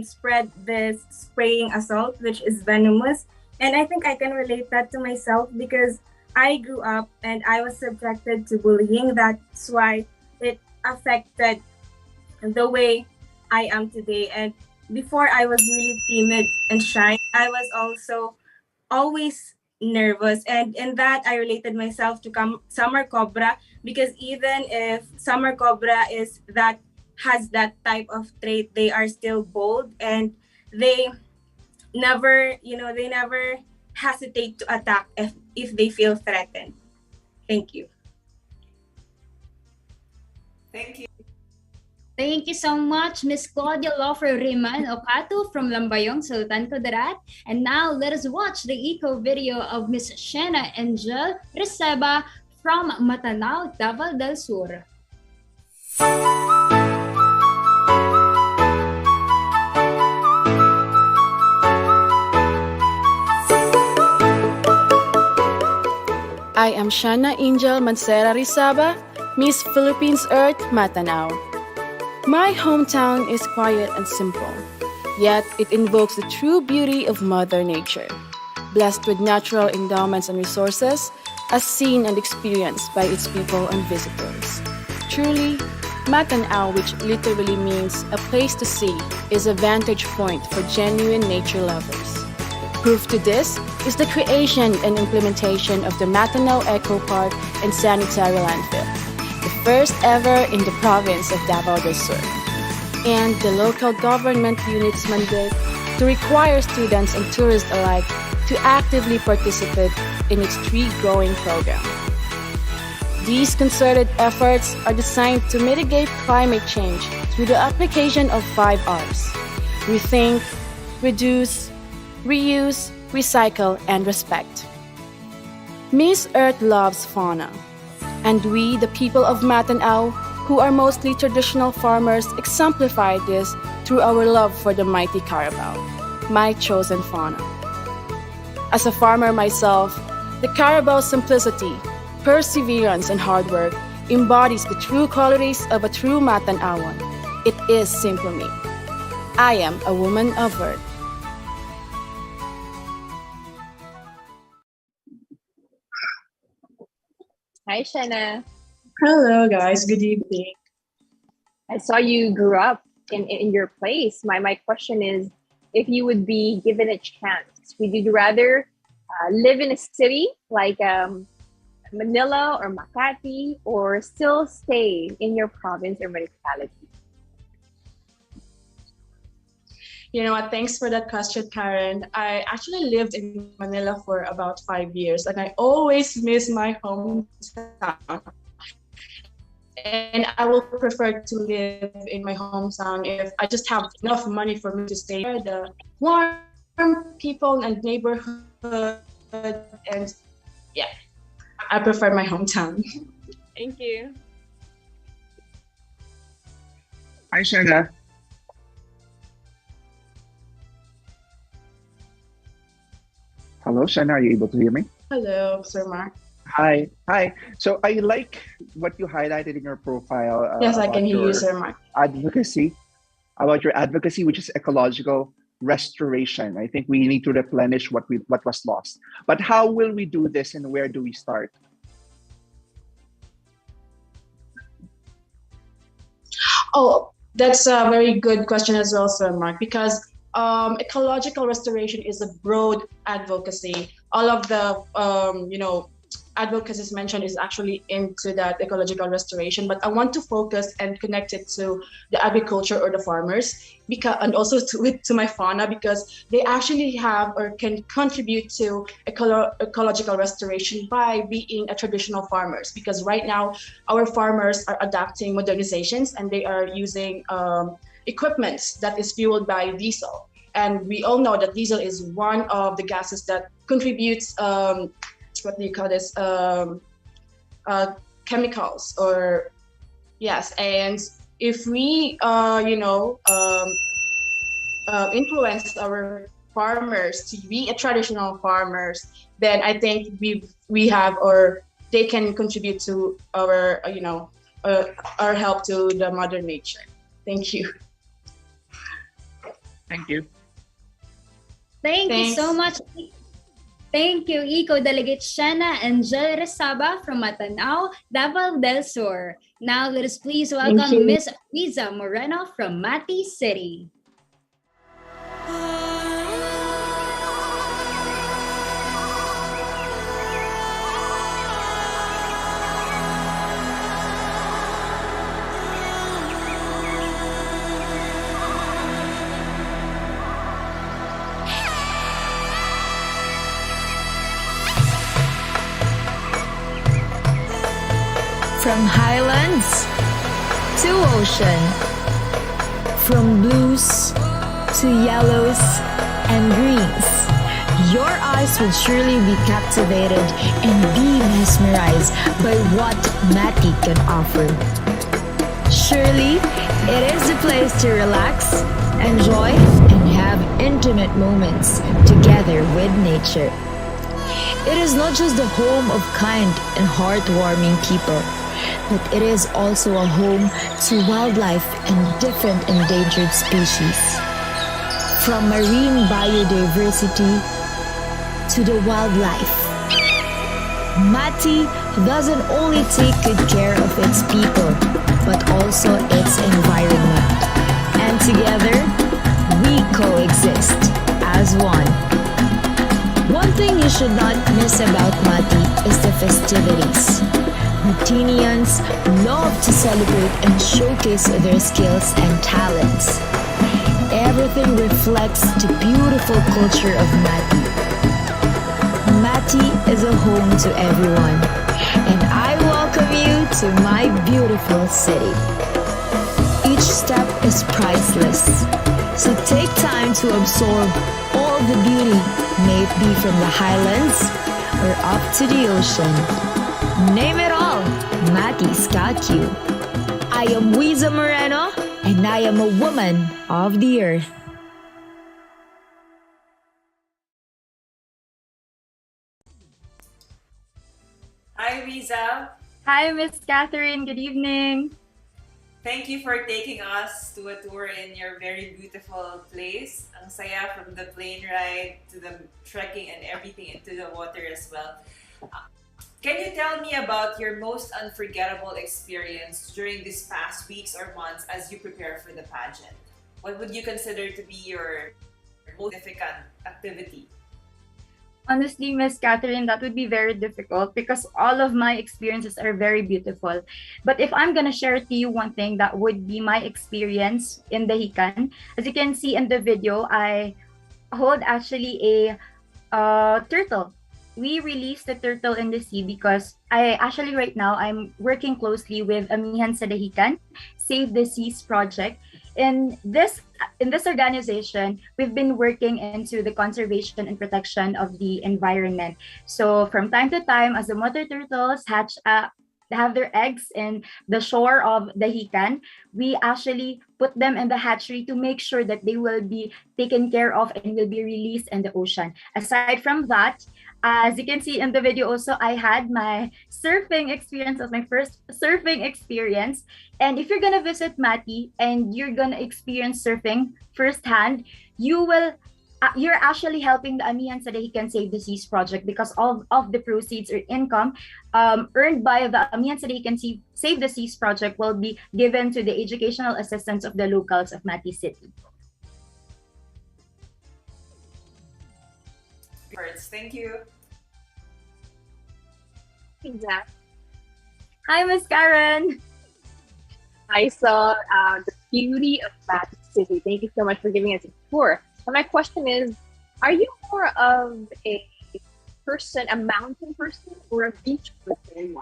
spread this spraying assault, which is venomous. And I think I can relate that to myself because I grew up and I was subjected to bullying. That's why it affected the way I am today. And before I was really timid and shy, I was also always nervous. And in that, I related myself to Summer Cobra because even if Summer Cobra has that type of trait, they are still bold and they never hesitate to attack if they feel threatened. Thank you. Thank you. Thank you so much, Miss Claudia Lofer Riman Okatu from Lambayong, Sultan, Kudarat. And now let us watch the eco video of Miss Shena Angel Receba from Matanao, Davao del Sur. I am Shana Angel Mancera Rizaba, Miss Philippines Earth, Matanao. My hometown is quiet and simple, yet it invokes the true beauty of Mother Nature, blessed with natural endowments and resources, as seen and experienced by its people and visitors. Truly, Matanao, which literally means a place to see, is a vantage point for genuine nature lovers. Proof to this is the creation and implementation of the Matanao Eco Park and Sanitary Landfill, the first ever in the province of Davao del Sur, and the local government unit's mandate to require students and tourists alike to actively participate in its tree growing program. These concerted efforts are designed to mitigate climate change through the application of 5 Rs: rethink, reduce, reuse, recycle, and respect. Miss Earth loves fauna, and we, the people of Matanao, who are mostly traditional farmers, exemplify this through our love for the mighty carabao, my chosen fauna. As a farmer myself, the carabao's simplicity, perseverance, and hard work embodies the true qualities of a true Matanawan. It is simple me. I am a woman of earth. Hi, Shana. Hello, guys. Good evening. I saw you grew up in your place. My question is, if you would be given a chance, would you rather live in a city like Manila or Makati, or still stay in your province or municipality? You know what? Thanks for that question, Karen. I actually lived in Manila for about 5 years, and I always miss my hometown. And I will prefer to live in my hometown if I just have enough money for me to stay there. The warm people and neighborhood, and yeah, I prefer my hometown. Thank you. Hi, Shana. Hello, Shana. Are you able to hear me? Hello, Sir Mark. Hi. So I like what you highlighted in your profile. Yes, I can hear you, Sir Mark. About your advocacy, which is ecological restoration. I think we need to replenish what was lost. But how will we do this, and where do we start? Oh, that's a very good question as well, Sir Mark, because ecological restoration is a broad advocacy. All of the advocacies mentioned is actually into that ecological restoration, but I want to focus and connect it to the agriculture or the farmers, because, and also to my fauna, because they actually have or can contribute to ecological restoration by being a traditional farmers. Because right now our farmers are adapting modernizations and they are using equipment that is fueled by diesel. And we all know that diesel is one of the gases that contributes what do you call this, chemicals, or yes. And if we influence our farmers to be a traditional farmers, then I think we have, or they can contribute to our our help to the mother nature. Thank you. Thank you. Thank you so much. Thank you, eco-delegate Shana Angel Resaba from Matanao, Davao del Sur. Now let us please welcome Miss Riza Moreno from Mati City. From highlands to ocean, from blues to yellows and greens, your eyes will surely be captivated and be mesmerized by what Mati can offer. Surely, it is the place to relax, enjoy, and have intimate moments together with nature. It is not just the home of kind and heartwarming people, but it is also a home to wildlife and different endangered species. From marine biodiversity to the wildlife, Mati doesn't only take good care of its people, but also its environment. And together, we coexist as one. One thing you should not miss about Mati is the festivities. Matinians love to celebrate and showcase their skills and talents. Everything reflects the beautiful culture of Mati. Mati is a home to everyone, and I welcome you to my beautiful city. Each step is priceless, so take time to absorb all the beauty, may it be from the highlands or up to the ocean. Name it all, Mati's got you. I am Wiza Moreno, and I am a woman of the earth. Hi, Riza. Hi, Miss Catherine. Good evening. Thank you for taking us to a tour in your very beautiful place. Ang saya, from the plane ride to the trekking and everything into the water as well. Can you tell me about your most unforgettable experience during these past weeks or months as you prepare for the pageant? What would you consider to be your most significant activity? Honestly, Miss Catherine, that would be very difficult because all of my experiences are very beautiful. But if I'm gonna share to you one thing, that would be my experience in the Hikan. As you can see in the video, I hold actually a turtle. We released the turtle in the sea because right now I'm working closely with Amihan sa Dahican, Save the Seas project. In this organization, we've been working into the conservation and protection of the environment. So from time to time, as the mother turtles have their eggs in the shore of the Hikan, we actually put them in the hatchery to make sure that they will be taken care of and will be released in the ocean. Aside from that, as you can see in the video also, I had my surfing experience, as my first surfing experience. And if you're gonna visit Mati and you're gonna experience surfing firsthand, you're actually helping the Amihan sa Dahican Save the Seas project, because all of the proceeds or income earned by the Amihan sa Dahican Save the Seas project will be given to the educational assistance of the locals of Mati City. Thank you. Exactly. Hi, Miss Karen. I saw the beauty of Magic City. Thank you so much for giving us a tour. And my question is, are you more of a person, a mountain person, or a beach person?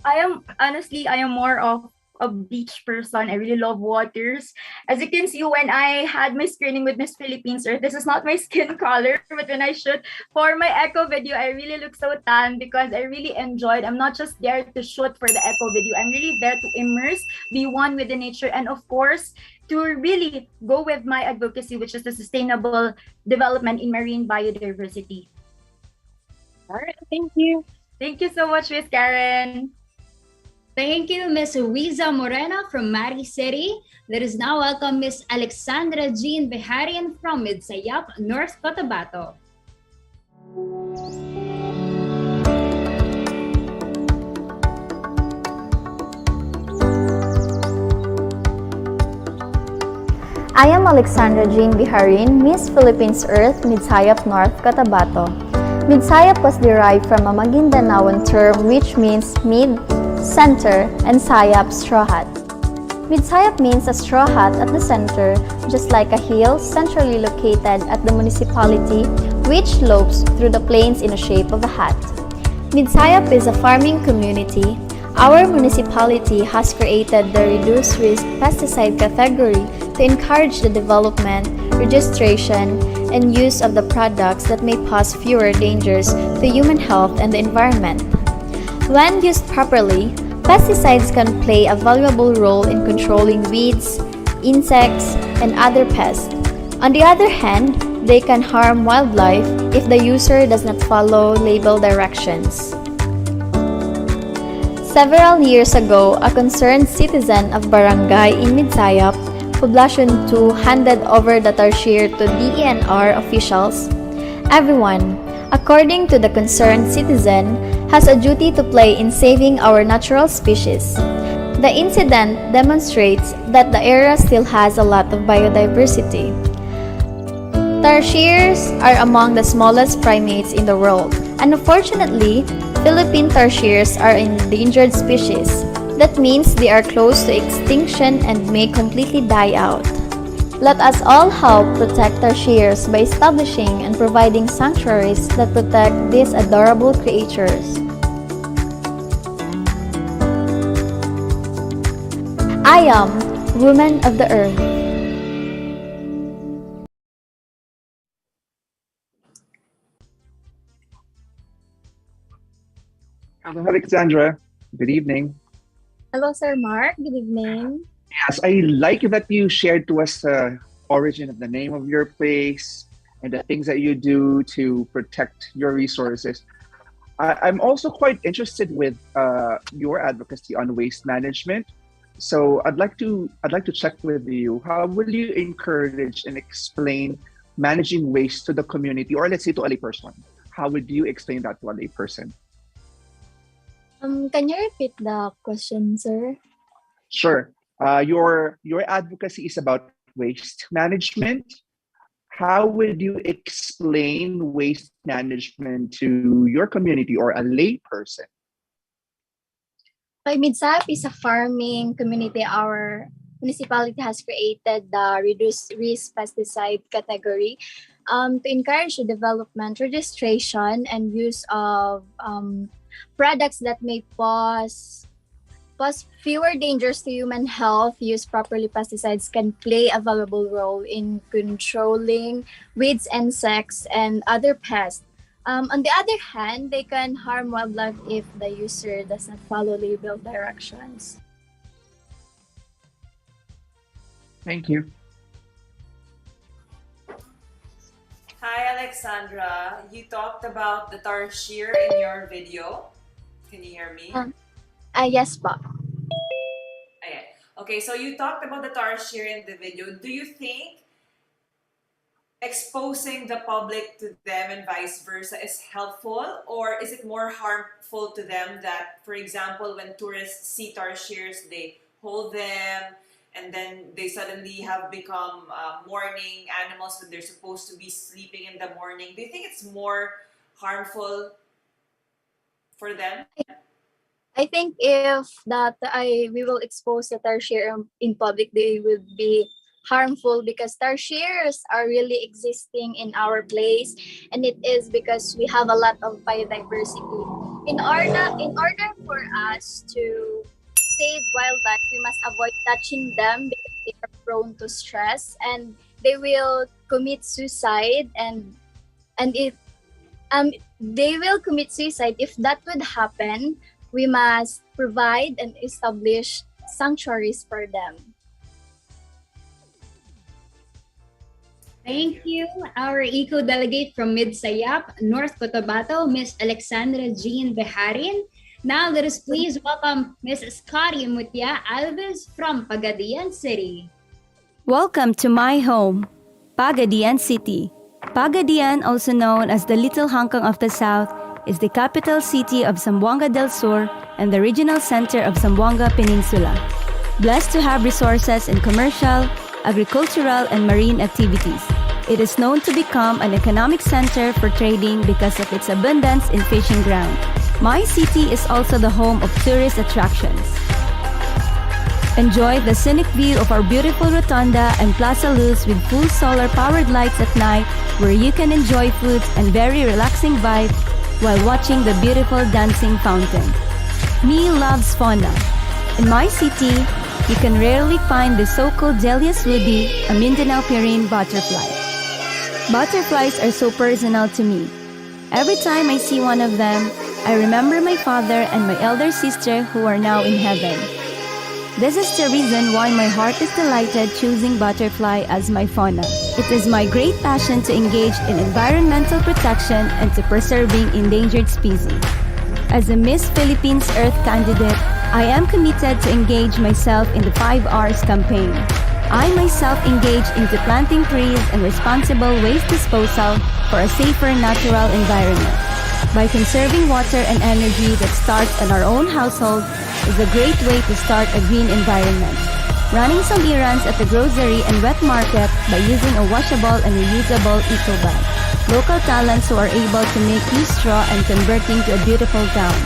I am more of a beach person. I really love waters. As you can see, when I had my screening with Miss Philippines Earth, this is not my skin color, but when I shoot for my echo video, I really look so tan because I really enjoyed. I'm not just there to shoot for the echo video. I'm really there to immerse, be one with the nature, and of course, to really go with my advocacy, which is the sustainable development in marine biodiversity. All right, thank you. Thank you so much, Miss Karen. Thank you, Miss Wiza Morena from Mari City. Let us now welcome Miss Alexandra Jean Beharian from Midsayap, North Cotabato. I am Alexandra Jane Biharin, Miss Philippines Earth, Midsayap, North Cotabato. Midsayap was derived from a Magindanaoan term which means mid, center, and sayap, straw hat. Midsayap means a straw hat at the center, just like a hill centrally located at the municipality, which slopes through the plains in the shape of a hat. Midsayap is a farming community. Our municipality has created the reduced risk pesticide category to encourage the development, registration, and use of the products that may pose fewer dangers to human health and the environment. When used properly, pesticides can play a valuable role in controlling weeds, insects, and other pests. On the other hand, they can harm wildlife if the user does not follow label directions. Several years ago, a concerned citizen of barangay in Midsayap, Poblacion 2, handed over the tarsier to DENR officials. Everyone, according to the concerned citizen, has a duty to play in saving our natural species. The incident demonstrates that the area still has a lot of biodiversity. Tarsiers are among the smallest primates in the world, and unfortunately, Philippine tarsiers are an endangered species. That means they are close to extinction and may completely die out. Let us all help protect tarsiers by establishing and providing sanctuaries that protect these adorable creatures. I am Woman of the Earth. Hello, Alexandra. Good evening. Hello, Sir Mark. Good evening. Yes, I like that you shared to us the origin of the name of your place and the things that you do to protect your resources. I'm also quite interested with your advocacy on waste management. So I'd like to check with you. How will you encourage and explain managing waste to the community, or let's say to a layperson? How would you explain that to a layperson? Can you repeat the question, sir? Sure. Your advocacy is about waste management. How would you explain waste management to your community or a layperson? Midsayap is a farming community. Our municipality has created the reduced risk pesticide category to encourage the development, registration, and use of products that may pose fewer dangers to human health. Used properly, pesticides can play a valuable role in controlling weeds, insects, and other pests. On the other hand, they can harm wildlife if the user does not follow label directions. Thank you. Hi, Alexandra. You talked about the tarsier in your video. Can you hear me? Yes, po. Ayan. Okay, so you talked about the tarsier in the video. Do you think exposing the public to them and vice versa is helpful, or is it more harmful to them that, for example, when tourists see tarsiers, they hold them and then they suddenly have become morning animals when they're supposed to be sleeping in the morning? Do you think it's more harmful for them? I think if that we will expose the tarsier in public, they would be harmful because tarsiers are really existing in our place, and it is because we have a lot of biodiversity. In order for us to save wildlife, we must avoid touching them because they are prone to stress and they will commit suicide and if they will commit suicide. If that would happen, we must provide and establish sanctuaries for them. Thank you, our eco-delegate from Midsayap, North Cotabato, Miss Alexandra Jean Beharin. Now let us please welcome Miss Scotty Mutia Alves from Pagadian City. Welcome to my home, Pagadian City. Pagadian, also known as the Little Hong Kong of the South, is the capital city of Zamboanga del Sur and the regional center of Zamboanga Peninsula. Blessed to have resources in commercial, agricultural, and marine activities. It is known to become an economic center for trading because of its abundance in fishing ground. My city is also the home of tourist attractions. Enjoy the scenic view of our beautiful rotunda and Plaza Luz with full solar-powered lights at night where you can enjoy foods and very relaxing vibe while watching the beautiful dancing fountain. Me loves fauna. In my city, you can rarely find the so-called Delias woody, a Mindanao Pirine butterfly. Butterflies are so personal to me. Every time I see one of them, I remember my father and my elder sister who are now in heaven. This is the reason why my heart is delighted choosing butterfly as my fauna. It is my great passion to engage in environmental protection and to preserving endangered species. As a Miss Philippines Earth candidate, I am committed to engage myself in the 5 R's campaign. I myself engage into planting trees and responsible waste disposal for a safer natural environment. By conserving water and energy that starts in our own household is a great way to start a green environment. Running some errands at the grocery and wet market by using a washable and reusable eco bag. Local talents who are able to make used straw and converting to a beautiful gown.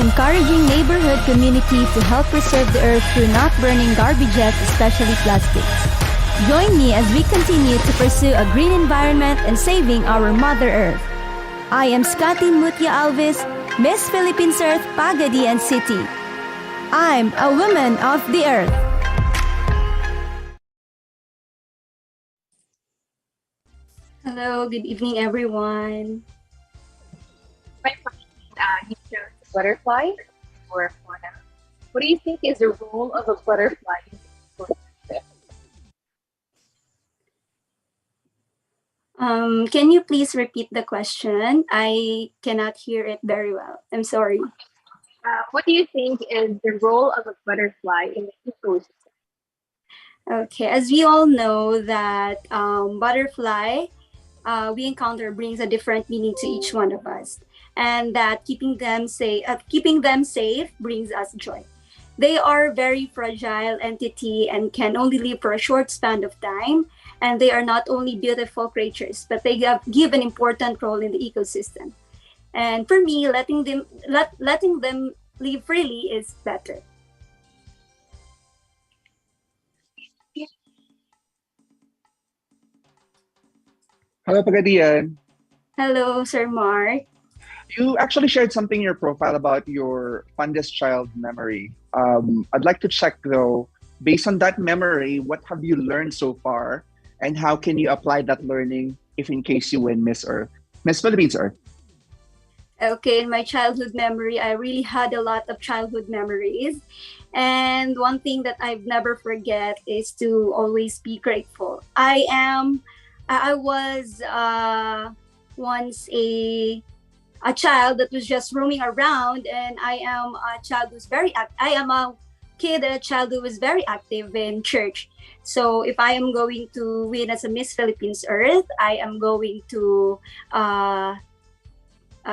Encouraging neighborhood community to help preserve the earth through not burning garbages, especially plastics. Join me as we continue to pursue a green environment and saving our Mother Earth. I am Scotty Mutia Alves, Miss Philippines Earth, Pagadian City. I'm a woman of the earth. Hello, good evening, everyone. My question, you chose butterfly or fauna. What do you think is the role of a butterfly in the ecosystem? Can you please repeat the question? I cannot hear it very well. I'm sorry. What do you think is the role of a butterfly in the ecosystem? Okay, as we all know that butterfly we encounter brings a different meaning to each one of us, and that keeping them safe brings us joy. They are very fragile entity and can only live for a short span of time, and they are not only beautiful creatures, but they give an important role in the ecosystem. And for me, letting them live freely is better. Hello, Pagadian. Hello, Sir Mark. You actually shared something in your profile about your fondest child memory. I'd like to check though, based on that memory, what have you learned so far, and how can you apply that learning if in case you win Miss Philippines Earth? Okay, in my childhood memory, I really had a lot of childhood memories. And one thing that I've never forget is to always be grateful. I was once a child that was just roaming around, and I am a child who's a child who was very active in church. So if I am going to win as a Miss Philippines Earth, I am going to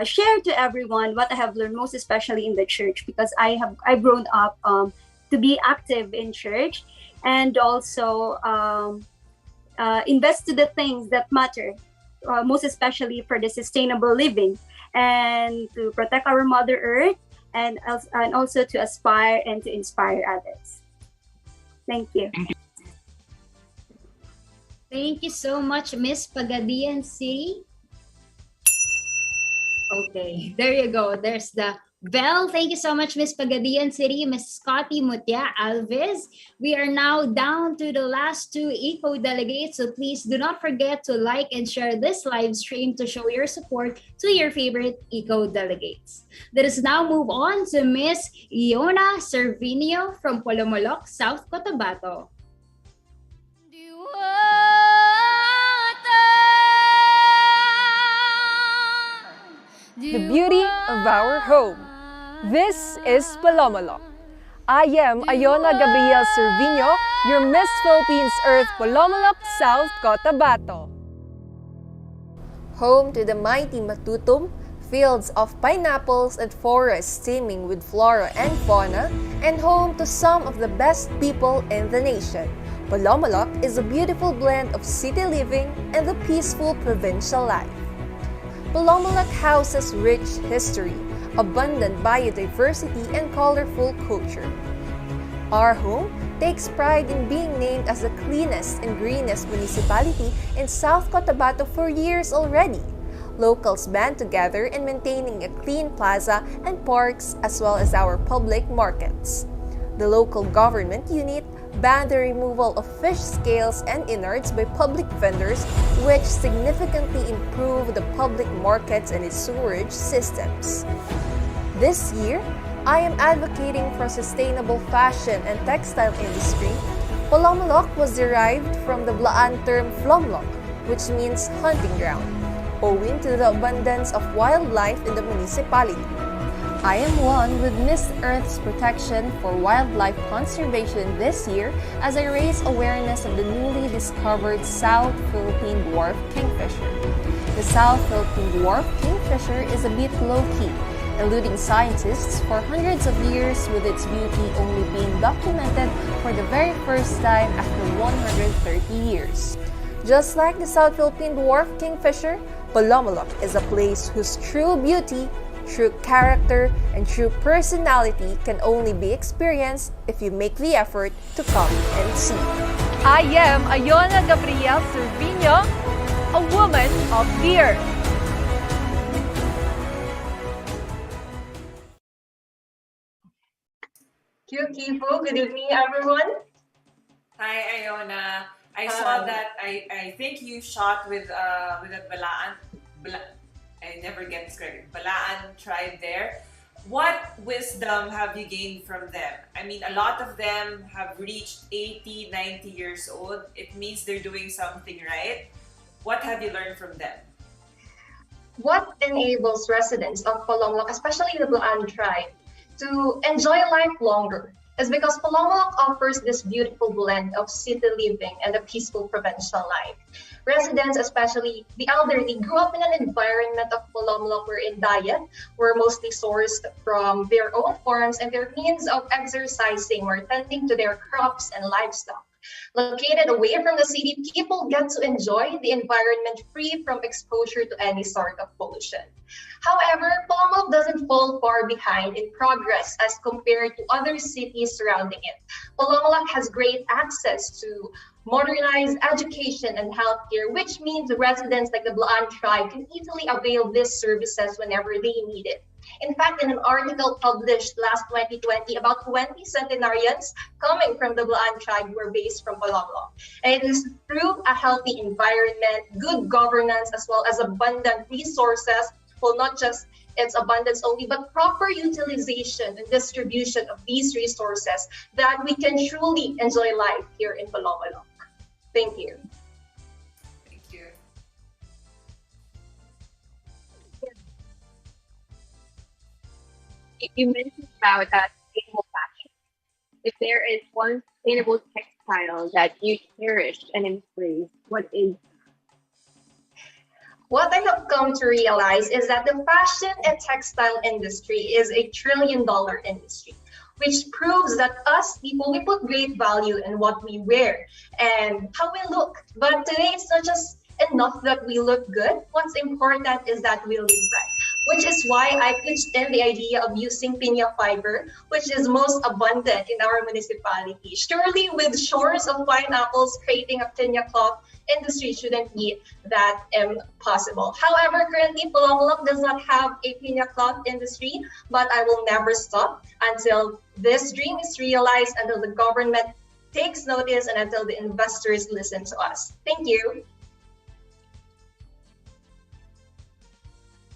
share to everyone what I have learned, most especially in the church, because I've grown up to be active in church, and also invest to the things that matter most especially for the sustainable living and to protect our Mother Earth and also to aspire and to inspire others. Thank you. Thank you so much, Miss Pagadian City. Okay, there you go. There's the bell. Thank you so much, Miss Pagadian City, Miss Scotty Mutia Alves. We are now down to the last two eco-delegates, so please do not forget to like and share this live stream to show your support to your favorite eco-delegates. Let us now move on to Miss Iona Servinio from Polomolok, South Cotabato. The beauty of our home. This is Polomolok. I am Iona Gabriel Servinio, your Miss Philippines Earth Polomolok, South Cotabato. Home to the mighty Matutum, fields of pineapples and forests teeming with flora and fauna, and home to some of the best people in the nation. Polomolok is a beautiful blend of city living and the peaceful provincial life. Polomolok houses rich history, abundant biodiversity, and colorful culture. Our home takes pride in being named as the cleanest and greenest municipality in South Cotabato for years already. Locals band together in maintaining a clean plaza and parks as well as our public markets. The local government unit banned the removal of fish scales and innards by public vendors, which significantly improved the public markets and its sewerage systems. This year, I am advocating for sustainable fashion and textile industry. Polomolok was derived from the Blaan term flomlok, which means hunting ground, owing to the abundance of wildlife in the municipality. I am one with Miss Earth's protection for wildlife conservation this year as I raise awareness of the newly discovered South Philippine dwarf kingfisher. The South Philippine dwarf kingfisher is a bit low-key, eluding scientists for hundreds of years, with its beauty only being documented for the very first time after 130 years. Just like the South Philippine dwarf kingfisher, Polomolok is a place whose true beauty, true character, and true personality can only be experienced if you make the effort to come and see. I am Iona Gabriel Servinio, a woman of the earth. Kipo, good evening, everyone. Hi, Iona. I saw that. I think you shot with a Balaan. I never get this correct. Balaan tribe there. What wisdom have you gained from them? I mean, a lot of them have reached 80, 90 years old. It means they're doing something right. What have you learned from them? What enables residents of Polomolok, especially the Blaan tribe, to enjoy life longer is because Polomolok offers this beautiful blend of city living and a peaceful provincial life. Residents, especially the elderly, grew up in an environment of Polomolok wherein diet were mostly sourced from their own farms and their means of exercising or tending to their crops and livestock. Located away from the city, people get to enjoy the environment free from exposure to any sort of pollution. However, Polomolok doesn't fall far behind in progress as compared to other cities surrounding it. Polomolok has great access to modernized education and healthcare, which means residents like the Blaan tribe can easily avail these services whenever they need it. In fact, in an article published last 2020, about 20 centenarians coming from the Blaan tribe were based from Polomolok. And it is through a healthy environment, good governance, as well as abundant resources, well, not just its abundance only, but proper utilization and distribution of these resources that we can truly enjoy life here in Polomolok. Thank you. Thank you. You mentioned about sustainable fashion. If there is one sustainable textile that you cherish and embrace, what is? What I have come to realize is that the fashion and textile industry is a trillion-dollar industry, which proves that us people, we put great value in what we wear and how we look. But today, enough that we look good. What's important is that we live right, which is why I pitched in the idea of using piña fiber, which is most abundant in our municipality. Surely, with shores of pineapples, creating a piña cloth industry shouldn't be that impossible. However, currently, Polomolok does not have a piña cloth industry, but I will never stop until this dream is realized, until the government takes notice, and until the investors listen to us. Thank you.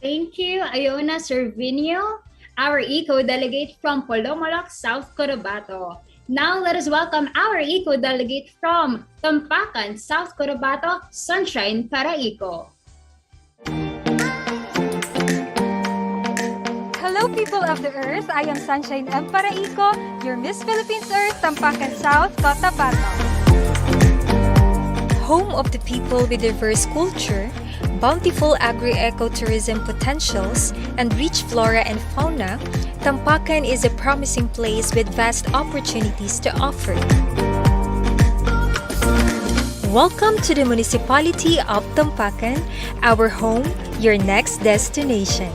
Thank you, Iona Servinio, our eco-delegate from Polomolok, South Cotabato. Now let us welcome our eco-delegate from Tampakan, South Cotabato, Sunshine Paraico. Hello people of the earth, I am Sunshine M. Paraico, your Miss Philippines Earth, Tampakan South, Cotabato. Home of the people with diverse culture, bountiful agri-ecotourism potentials, and rich flora and fauna, Tampakan is a promising place with vast opportunities to offer. Welcome to the Municipality of Tampakan, our home, your next destination.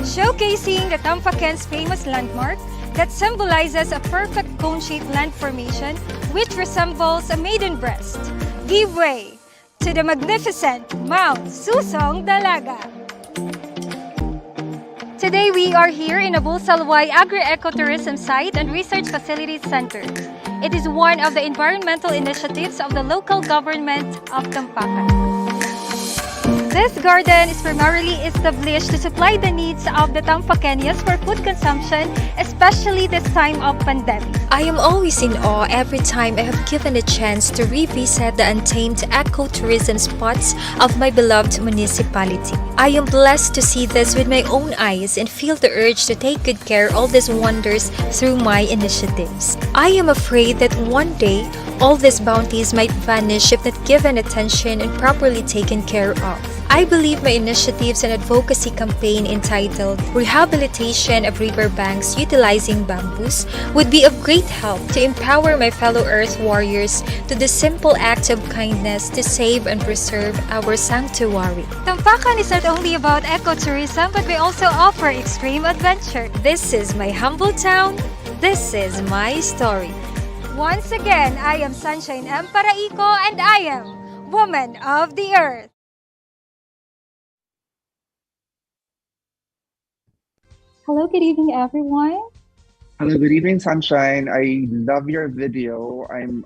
Showcasing the Tampakan's famous landmark that symbolizes a perfect cone-shaped land formation which resembles a maiden breast. Give way to the magnificent Mount Susong Dalaga. Today we are here in a Bulsalway Agri-Ecotourism Site and Research Facilities Center. It is one of the environmental initiatives of the local government of Tampakan. This garden is primarily established to supply the needs of the Tampakenians for food consumption, especially this time of pandemic. I am always in awe every time I have given a chance to revisit the untamed ecotourism spots of my beloved municipality. I am blessed to see this with my own eyes and feel the urge to take good care of all these wonders through my initiatives. I am afraid that one day, all these bounties might vanish if not given attention and properly taken care of. I believe my initiatives and advocacy campaign entitled Rehabilitation of Riverbanks Utilizing Bamboos would be of great help to empower my fellow Earth warriors to the simple act of kindness to save and preserve our sanctuary. Tampakan is not only about ecotourism, but we also offer extreme adventure. This is my humble town. This is my story. Once again, I am Sunshine M. Paraico and I am Woman of the Earth. Hello, good evening, everyone. Hello, good evening, Sunshine. I love your video. I'm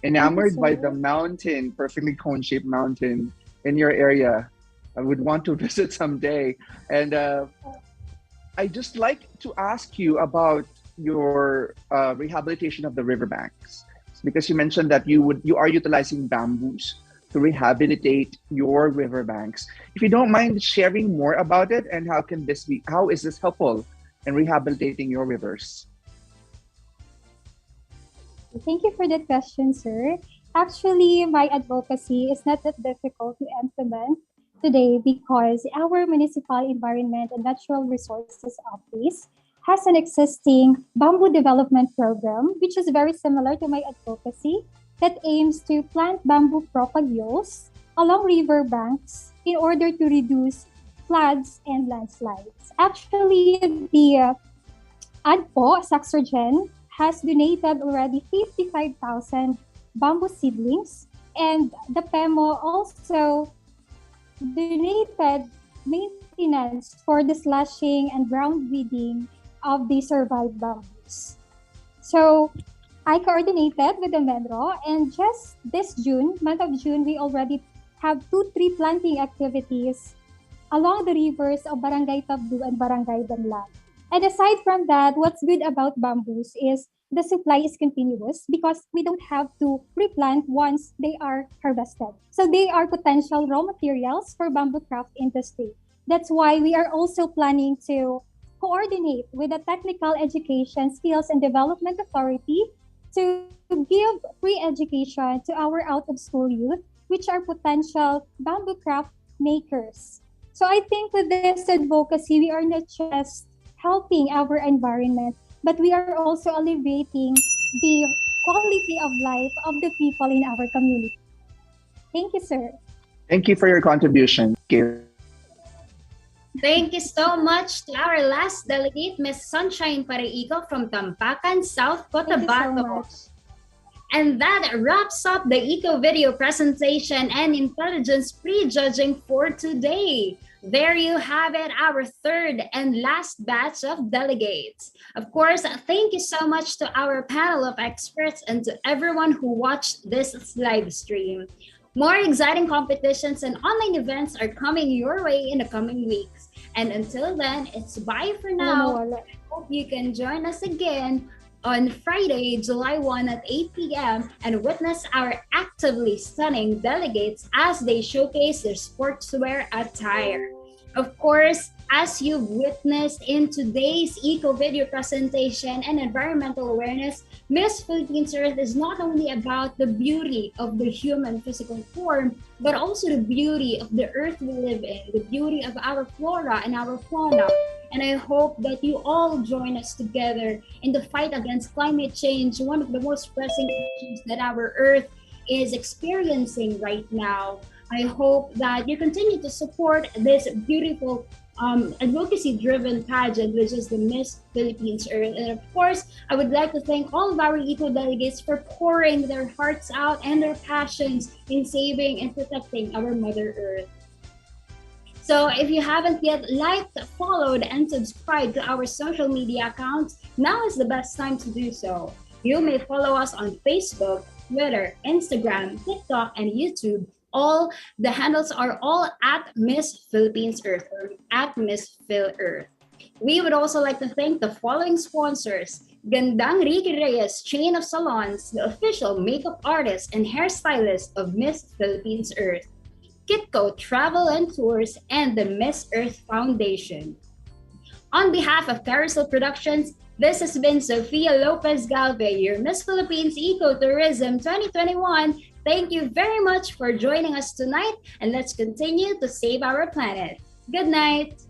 enamored by the mountain, perfectly cone-shaped mountain in your area. I would want to visit someday. And I just like to ask you about your rehabilitation of the riverbanks, because you mentioned that you are utilizing bamboos to rehabilitate your riverbanks. If you don't mind sharing more about it, and how is this helpful in rehabilitating your rivers? Thank you for that question, sir. Actually, my advocacy is not that difficult to implement today because our Municipal Environment and Natural Resources Office has an existing bamboo development program, which is very similar to my advocacy, that aims to plant bamboo propagules along river banks in order to reduce floods and landslides. Actually, the ADPO, Saxorgen, has donated already 55,000 bamboo seedlings, and the PEMO also donated maintenance for the slashing and ground weeding of the survived bamboos. So I coordinated with the Menro, and just this month of June, we already have 2 tree planting activities along the rivers of Barangay Tabdu and Barangay Danlag. And aside from that, what's good about bamboos is the supply is continuous because we don't have to replant once they are harvested. So they are potential raw materials for bamboo craft industry. That's why we are also planning to coordinate with the Technical Education Skills and Development Authority to give free education to our out-of-school youth, which are potential bamboo craft makers. So I think with this advocacy, we are not just helping our environment, but we are also alleviating the quality of life of the people in our community. Thank you, sir. Thank you for your contribution. Thank you. Thank you so much to our last delegate, Miss Sunshine Pareico from Tampakan, South Cotabato. Thank you so much. And that wraps up the Eco Video presentation and intelligence prejudging for today. There you have it, our third and last batch of delegates. Of course, thank you so much to our panel of experts and to everyone who watched this live stream. More exciting competitions and online events are coming your way in the coming weeks. And until then, it's bye for now. I hope you can join us again on Friday, July 1 at 8 p.m. and witness our actively stunning delegates as they showcase their sportswear attire. Of course, as you've witnessed in today's Eco Video presentation and environmental awareness, Miss Philippines Earth is not only about the beauty of the human physical form, but also the beauty of the earth we live in, the beauty of our flora and our fauna. And I hope that you all join us together in the fight against climate change, one of the most pressing issues that our earth is experiencing right now. I hope that you continue to support this beautiful advocacy-driven pageant, which is the Miss Philippines Earth. And of course, I would like to thank all of our eco-delegates for pouring their hearts out and their passions in saving and protecting our Mother Earth. So if you haven't yet liked, followed, and subscribed to our social media accounts, now is the best time to do so. You may follow us on Facebook, Twitter, Instagram, TikTok, and YouTube. All the handles are all at Miss Philippines Earth or at Miss Phil Earth. We would also like to thank the following sponsors: Gandang Ricky Reyes Chain of Salons, the official makeup artist and hairstylist of Miss Philippines Earth; Kitco Travel and Tours, and the Miss Earth Foundation. On behalf of Carousel Productions, this has been Sofia Lopez Galvez, your Miss Philippines Ecotourism 2021. Thank you very much for joining us tonight, and let's continue to save our planet. Good night.